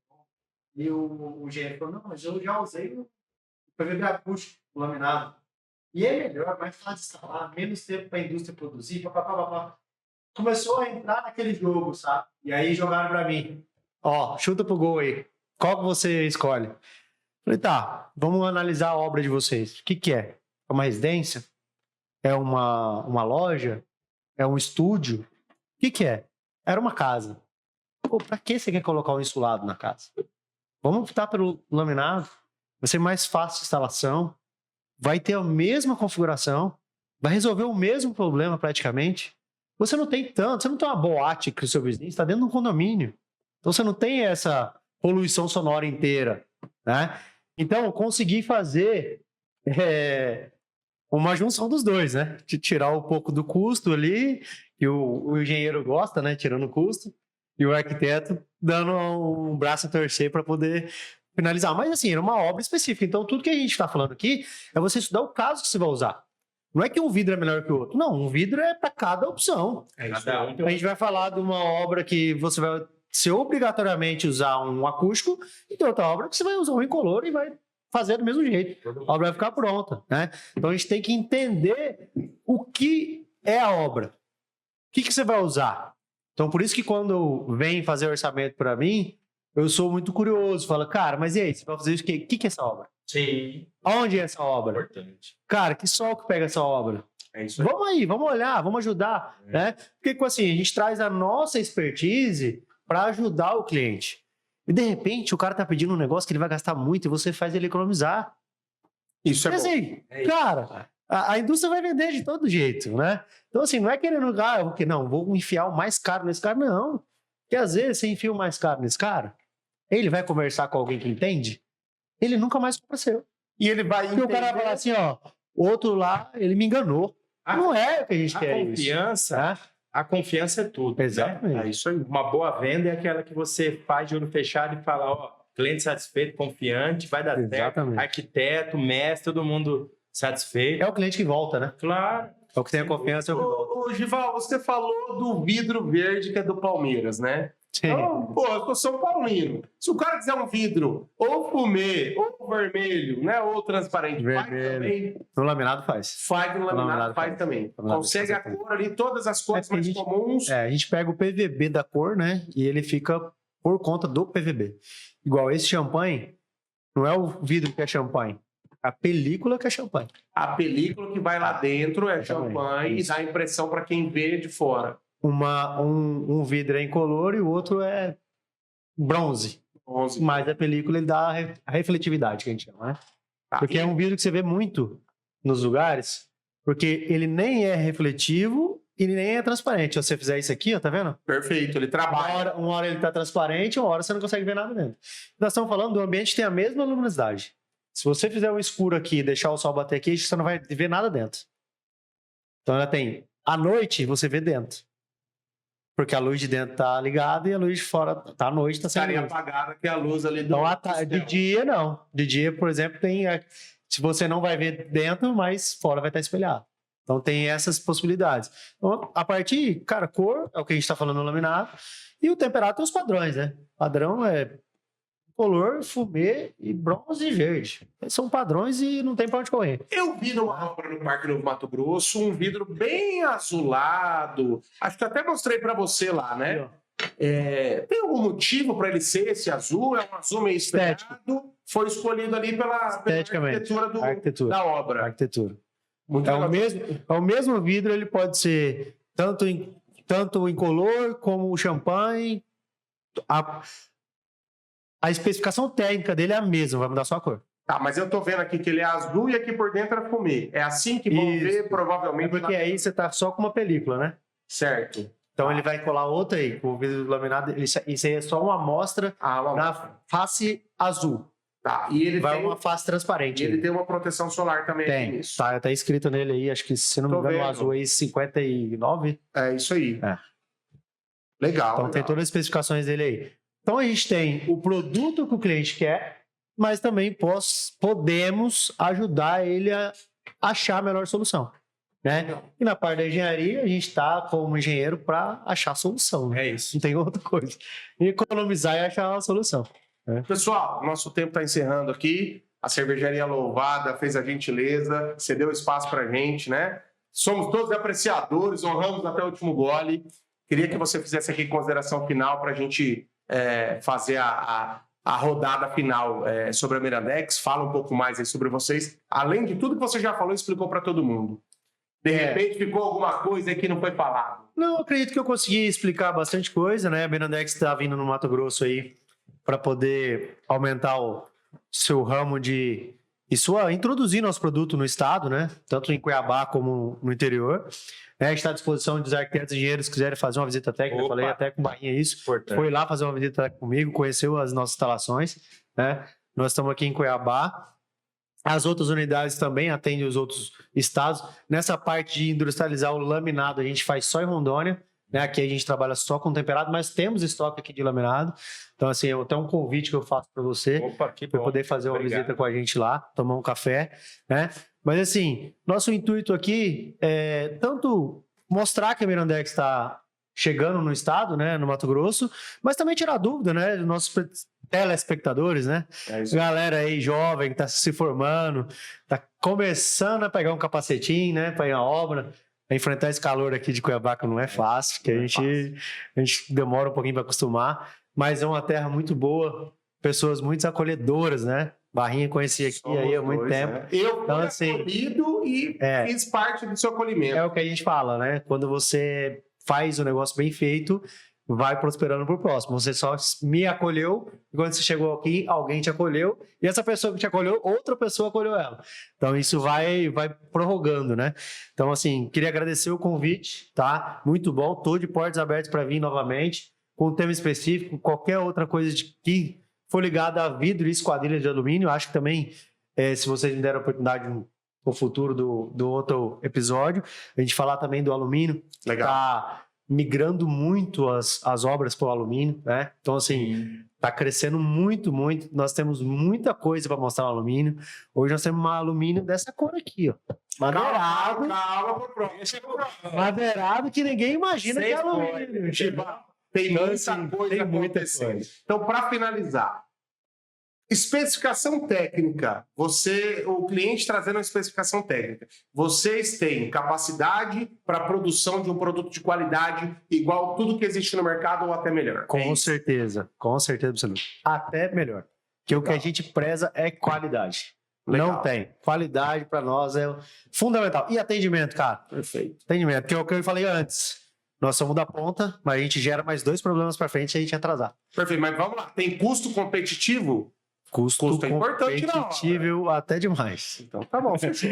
E o engenheiro falou, não, mas eu já usei o PVB acústico, o laminado. E é melhor, mais fácil de instalar, menos tempo para a indústria produzir, papapá. Começou a entrar naquele jogo, sabe? E aí jogaram para mim. Chuta pro gol aí. Qual que você escolhe? Falei, tá, vamos analisar a obra de vocês. O que é? É uma residência? É uma loja? É um estúdio? O que é? Era uma casa. Pra que você quer colocar um insulado na casa? vamos optar pelo laminado, vai ser mais fácil a instalação, vai ter a mesma configuração, vai resolver o mesmo problema praticamente. Você não tem uma boate que o seu vizinho está dentro de um condomínio. Então você não tem essa poluição sonora inteira, né? Então, consegui fazer uma junção dos dois, né? De tirar um pouco do custo ali, que o engenheiro gosta, né? Tirando o custo, e o arquiteto dando um braço a torcer para poder finalizar. Mas assim, era uma obra específica. Então, tudo que a gente está falando aqui é você estudar o caso que você vai usar. Não é que um vidro é melhor que o outro. Não, um vidro é para cada opção. É isso. A gente vai falar de uma obra que você vai ser obrigatoriamente usar um acústico e tem outra obra que você vai usar um incolor e vai fazer do mesmo jeito. A obra vai ficar pronta, né? Então a gente tem que entender o que é a obra. O que você vai usar? Então por isso que quando vem fazer orçamento para mim, eu sou muito curioso. Falo, cara, mas e aí? Você vai fazer o quê? O que é essa obra? Sim. Onde é essa obra? Importante. Cara, que sol que pega essa obra? É isso aí. Vamos aí, vamos olhar, vamos ajudar, né? Porque assim, a gente traz a nossa expertise para ajudar o cliente. E de repente o cara tá pedindo um negócio que ele vai gastar muito e você faz ele economizar. Isso é bom. Assim, É isso. cara, a indústria vai vender de todo jeito, né? Então assim, não é querendo, vou enfiar o mais caro nesse cara, não. Porque às vezes você enfia o mais caro nesse cara, ele vai conversar com alguém que entende, ele nunca mais compra seu. E ele vai Porque o cara vai falar assim, ó, outro lá, ele me enganou. Não é o que a gente quer Confiança, isso. Né? a confiança é tudo. Exatamente. Né? É isso aí. Uma boa venda é aquela que você faz de olho fechado e fala, ó, cliente satisfeito, confiante, vai dar Exatamente. certo. Arquiteto, mestre, todo mundo satisfeito. É o cliente que volta, né? Claro. É o que tem a confiança, é o que volta. Ô, Gival, você falou do vidro verde que é do Palmeiras, né? Sim. Então, pô, eu sou São Paulino. Se o cara quiser um vidro ou fumê, ou vermelho, né? Ou transparente, faz Vermelho. também. No laminado faz. Faz no laminado, laminado faz faz. também. Laminado Consegue a faz. cor ali, todas as cores É que a mais gente- comuns. A gente pega o PVB da cor, né? E ele fica por conta do PVB. Igual esse champanhe, não é o vidro que é champanhe, é a película que é champanhe. A película que vai lá dentro é Exatamente. champanhe e Isso. dá a impressão para quem vê de fora. Um vidro é incolor e o outro é bronze. 11. Mas a película ele dá a refletividade, que a gente chama, né? Tá. Porque é um vidro que você vê muito nos lugares, porque ele nem é refletivo e nem é transparente. Se você fizer isso aqui, ó, tá vendo? Perfeito, ele trabalha. Uma hora ele tá transparente, uma hora você não consegue ver nada dentro. Nós estamos falando do ambiente que tem a mesma luminosidade. Se você fizer um escuro aqui e deixar o sol bater aqui, você não vai ver nada dentro. Então ela tem, à noite você vê dentro. Porque a luz de dentro tá ligada e a luz de fora tá à noite, tá sem Estaria luz. apagada que é a luz ali do. Então, do de céu. dia, não. De dia, por exemplo, tem. Se você não vai ver dentro, mas fora vai estar espelhado. Então, tem essas possibilidades. Então, a partir, cara, cor é o que a gente está falando no laminado. E o temperado tem os padrões, né? Padrão é color, fumê e bronze e verde. Esses são padrões e não tem pra onde correr. Eu vi numa obra no Parque Novo Mato Grosso um vidro bem azulado. Acho que até mostrei para você lá, né? Aí, ó. Tem algum motivo para ele ser esse azul? É um azul meio esverdeado? Foi escolhido ali pela Esteticamente. arquitetura, Arquitetura. da obra. Arquitetura. Muito É legal. o mesmo vidro, ele pode ser tanto em color como o champanhe. A especificação técnica dele é a mesma, vai mudar só a cor. Tá, mas eu tô vendo aqui que ele é azul e aqui por dentro é fumê. É assim que vão Isso. ver, É provavelmente. porque aí você tá só com uma película, né? Certo. Então ele vai colar outra aí, com o vidro laminado. Isso aí é só uma amostra na face azul. Tá. E ele Vai tem, uma face transparente. e ele tem uma proteção solar também aqui Tem. nisso. Tá escrito nele aí, acho que se não me Tô engano, o vendo. azul aí 59. É isso aí. É. Legal. Então tem legal. todas as especificações dele aí. Então a gente tem o produto que o cliente quer, mas também podemos ajudar ele a achar a melhor solução. Né? E na parte da engenharia, a gente está como engenheiro para achar a solução. Né? É isso. Não tem outra coisa. Economizar e achar a solução. Pessoal, nosso tempo está encerrando aqui. A Cervejaria Louvada fez a gentileza, cedeu espaço para a gente, né? Somos todos apreciadores, honramos até o último gole. Queria que você fizesse aqui consideração final para a gente fazer a rodada final sobre a Mirandex. Fala um pouco mais aí sobre vocês, além de tudo que você já falou e explicou para todo mundo. De repente ficou alguma coisa aí que não foi falado. Não, eu acredito que eu consegui explicar bastante coisa, né? A Mirandex está vindo no Mato Grosso aí para poder aumentar o seu ramo de... introduzir nosso produto no estado, né? Tanto em Cuiabá como no interior. A gente está à disposição dos arquitetos e engenheiros que quiserem fazer uma visita técnica. Opa. Falei até com o Barrinha isso. Importante. Foi lá fazer uma visita comigo, conheceu as nossas instalações, né? Nós estamos aqui em Cuiabá. As outras unidades também atendem os outros estados. Nessa parte de industrializar o laminado, a gente faz só em Rondônia, né? Aqui a gente trabalha só com temperado, mas temos estoque aqui de laminado. Então, assim, até um convite que eu faço para você, Opa, que para bom. poder fazer uma Obrigado. visita com a gente lá, tomar um café, né? Mas, assim, nosso intuito aqui é tanto mostrar que a Mirandex está chegando no estado, né, no Mato Grosso, mas também tirar dúvida, né, dos nossos telespectadores, né? É isso. Galera aí jovem que tá se formando, tá começando a pegar um capacetinho, né, para ir à obra, pra enfrentar esse calor aqui de Cuiabá que não é fácil, que a gente demora um pouquinho para acostumar, mas é uma terra muito boa, pessoas muito acolhedoras, né? Barrinha conheci aqui Somos aí há muito dois, tempo. né? Eu Então, fui assim, acolhido e é. fiz parte do seu acolhimento. É o que a gente fala, né? Quando você faz o negócio bem feito, vai prosperando pro próximo. Você só me acolheu, e quando você chegou aqui, alguém te acolheu, e essa pessoa que te acolheu, outra pessoa acolheu ela. Então, isso vai prorrogando, né? Então, assim, queria agradecer o convite, tá? Muito bom, tô de portas abertas para vir novamente, com um tema específico, qualquer outra coisa que for ligada a vidro e esquadrilha de alumínio. Acho que também, se vocês me deram a oportunidade no futuro do outro episódio, a gente falar também do alumínio. Legal. Tá migrando muito as obras para o alumínio, né? Então, assim, tá crescendo muito, muito. Nós temos muita coisa para mostrar no alumínio. Hoje nós temos um alumínio dessa cor aqui, ó. Madeirado. Calma, pro próximo. Madeirado que ninguém imagina que é alumínio. Tem Então, muita assim, coisa tem muita acontecendo. coisa. Então, para finalizar, especificação técnica. O cliente trazendo uma especificação técnica. Vocês têm capacidade para a produção de um produto de qualidade igual tudo que existe no mercado ou até melhor. Com certeza absoluta. Até melhor. Porque o que a gente preza é qualidade. Legal. Não tem. Qualidade para nós é fundamental. E atendimento, cara? Perfeito. Atendimento, que é o que eu falei antes. Nós somos da ponta, mas a gente gera mais 2 problemas para frente e a gente atrasar. Perfeito, mas vamos lá. Tem custo competitivo? Custo é importante, não. competitivo até demais. Então tá bom, fechou.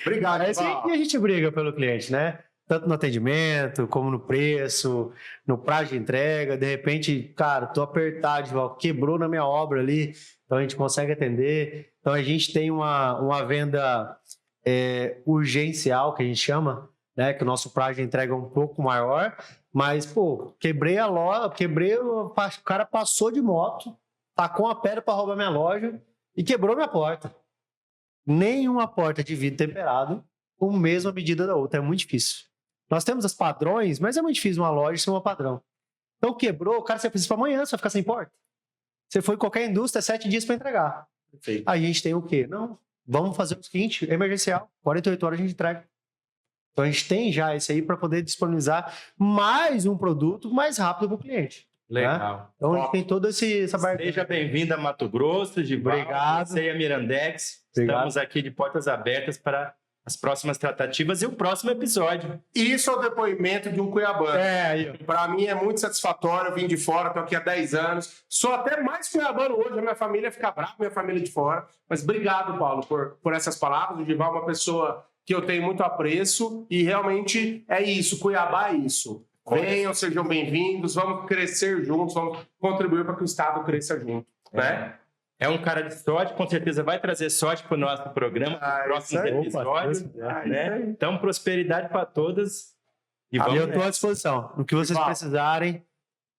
Obrigado, Aí sim, Val. e a gente briga pelo cliente, né? Tanto no atendimento, como no preço, no prazo de entrega. De repente, cara, tô apertado, Val, quebrou na minha obra ali, então a gente consegue atender. Então a gente tem uma venda urgencial, que a gente chama, né? Que o nosso prazo de entrega é um pouco maior, mas, pô, quebrei a loja, o cara passou de moto, tacou uma pedra para roubar minha loja e quebrou minha porta. Nenhuma porta de vidro temperado com a mesma medida da outra. É muito difícil. Nós temos os padrões, mas é muito difícil uma loja ser uma padrão. Então quebrou, o cara, você precisa para amanhã, você vai ficar sem porta. Você foi em qualquer indústria, 7 dias para entregar. Perfeito. A gente tem o quê? Não, vamos fazer o seguinte, emergencial, 48 horas a gente entrega. Então a gente tem já esse aí para poder disponibilizar mais um produto mais rápido para o cliente. Legal. Então a gente tem toda essa barreira. Seja bem-vindo a Mato Grosso, Givaldo. Obrigado. Você e a Mirandex. Obrigado. Estamos aqui de portas abertas para as próximas tratativas e o próximo episódio. Isso é o depoimento de um cuiabano. Aí, ó. Para mim é muito satisfatório. Eu vim de fora, estou aqui há 10 anos. Sou até mais cuiabano hoje. A minha família fica brava, minha família de fora. Mas obrigado, Paulo, por essas palavras. O Gival é uma pessoa que eu tenho muito apreço e realmente é isso. Cuiabá é isso. Venham, sejam bem-vindos, vamos crescer juntos, vamos contribuir para que o Estado cresça junto, né? É um cara de sorte, com certeza vai trazer sorte para o nosso programa, para os próximos isso aí. episódios. Né? Então, prosperidade para todas. E E vamos eu estou à disposição. No que vocês Gival. precisarem,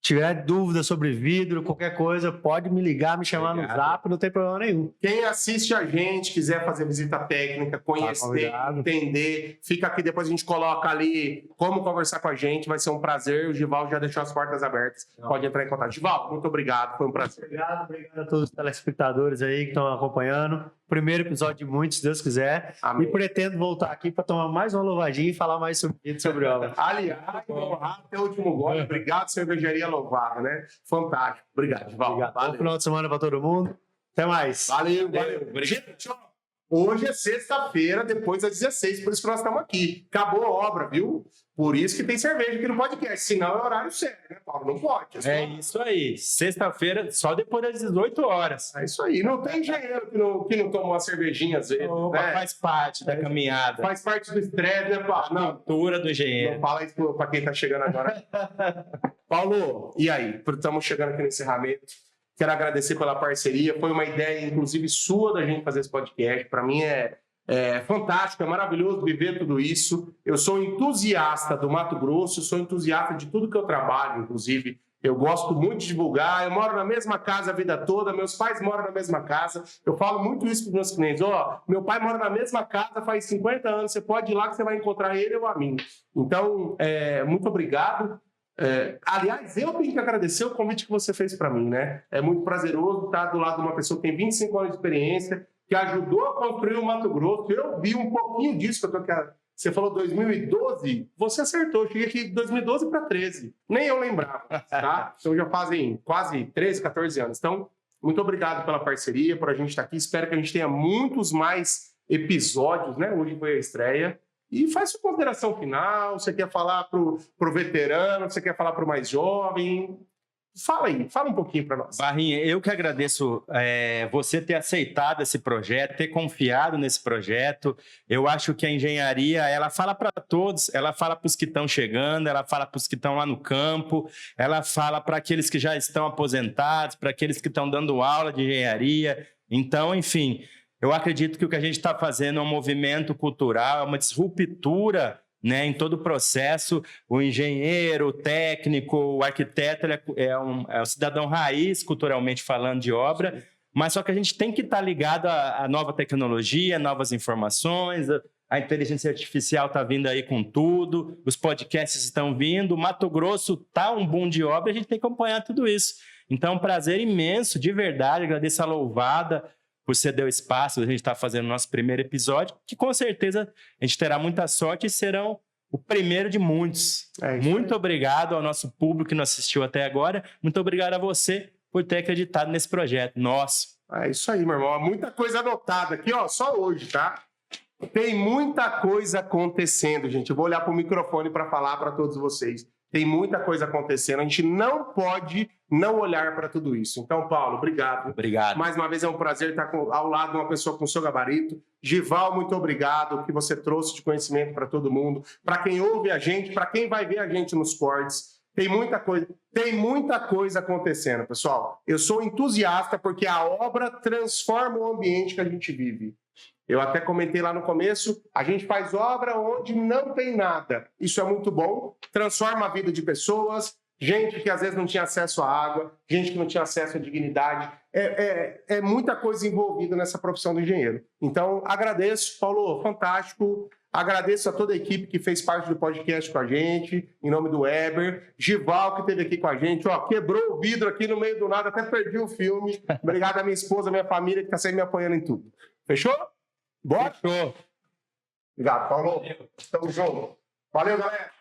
tiver dúvida sobre vidro, qualquer coisa, pode me ligar, me chamar Obrigado. no Zap, não tem problema nenhum. Quem assiste a gente, quiser fazer visita técnica, conhecer, convidado. entender, fica aqui, depois a gente coloca ali como conversar com a gente, vai ser um prazer. O Gival já deixou as portas abertas. Pode entrar em contato. Gival, muito obrigado, foi um prazer. Obrigado a todos os telespectadores aí que estão acompanhando. Primeiro episódio de muitos, se Deus quiser. Amém. E pretendo voltar aqui para tomar mais uma louvadinha e falar mais sobre obra. Aliás, honrar até o último gole. Obrigado, cervejaria Louvada, né? Fantástico. Obrigado, Gival. Obrigado. Bom Valeu. final de semana para todo mundo. Até mais. Valeu. Obrigado. Gente, ó, Hoje é sexta-feira, depois das 16, por isso que nós estamos aqui. Acabou a obra, viu? Por isso que tem cerveja aqui no podcast. Senão é horário sério, né, Paulo? Não pode. É isso aí. Sexta-feira, só depois das 18 horas. É isso aí. Não tem engenheiro que não toma uma cervejinha às vezes. Opa, né? faz parte da caminhada. Faz parte do estresse, né, Paulo? Não, Cultura do engenheiro. não fala isso para quem está chegando agora. Paulo, e aí? Estamos chegando aqui no encerramento. Quero agradecer pela parceria. Foi uma ideia, inclusive, sua da gente fazer esse podcast. Para mim é fantástico, é maravilhoso viver tudo isso. Eu sou entusiasta do Mato Grosso, sou entusiasta de tudo que eu trabalho, inclusive. Eu gosto muito de divulgar. Eu moro na mesma casa a vida toda, meus pais moram na mesma casa. Eu falo muito isso para os meus clientes. Meu pai mora na mesma casa faz 50 anos, você pode ir lá que você vai encontrar ele ou a mim. Então, muito obrigado. Aliás, eu tenho que agradecer o convite que você fez para mim, né? É muito prazeroso estar do lado de uma pessoa que tem 25 anos de experiência, que ajudou a construir o Mato Grosso. Eu vi um pouquinho disso que você falou 2012, você acertou. Eu cheguei aqui de 2012 para 13. Nem eu lembrava, tá? Então já fazem quase 13, 14 anos. Então, muito obrigado pela parceria, por a gente estar aqui. Espero que a gente tenha muitos mais episódios, né? Hoje foi a estreia. E faz sua consideração final. Você quer falar pro veterano, você quer falar pro mais jovem? Fala aí, fala um pouquinho para nós. Barrinha, eu que agradeço você ter aceitado esse projeto, ter confiado nesse projeto. Eu acho que a engenharia, ela fala para todos, ela fala para os que estão chegando, ela fala para os que estão lá no campo, ela fala para aqueles que já estão aposentados, para aqueles que estão dando aula de engenharia. Então, enfim, eu acredito que o que a gente está fazendo é um movimento cultural, é uma disruptura, né, em todo o processo. O engenheiro, o técnico, o arquiteto, ele é um cidadão raiz, culturalmente falando, de obra, mas só que a gente tem que estar ligado à nova tecnologia, novas informações, a inteligência artificial está vindo aí com tudo, os podcasts estão vindo, o Mato Grosso está um boom de obra, a gente tem que acompanhar tudo isso. Então, um prazer imenso, de verdade, agradeço a Louvada por ceder o espaço, a gente está fazendo o nosso primeiro episódio, que com certeza a gente terá muita sorte e serão o primeiro de muitos. Muito obrigado ao nosso público que nos assistiu até agora. Muito obrigado a você por ter acreditado nesse projeto nosso. É isso aí, meu irmão. Muita coisa anotada aqui, só hoje, tá? Tem muita coisa acontecendo, gente. Eu vou olhar para o microfone para falar para todos vocês. Tem muita coisa acontecendo. A gente não pode não olhar para tudo isso. Então, Paulo, obrigado. Obrigado. Mais uma vez é um prazer estar ao lado de uma pessoa com o seu gabarito. Gival, muito obrigado. O que você trouxe de conhecimento para todo mundo. Para quem ouve a gente, para quem vai ver a gente nos cortes. Tem muita coisa acontecendo, pessoal. Eu sou entusiasta porque a obra transforma o ambiente que a gente vive. Eu até comentei lá no começo, a gente faz obra onde não tem nada. Isso é muito bom, transforma a vida de pessoas, gente que às vezes não tinha acesso à água, gente que não tinha acesso à dignidade. É muita coisa envolvida nessa profissão do engenheiro. Então, agradeço, Paulo, fantástico. Agradeço a toda a equipe que fez parte do podcast com a gente, em nome do Weber. Gival, que esteve aqui com a gente, quebrou o vidro aqui no meio do nada, até perdi o filme. Obrigado à minha esposa, à minha família, que está sempre me apoiando em tudo. Fechou? Bora? Fechou. Obrigado, Paulo. Tamo junto. Valeu, galera.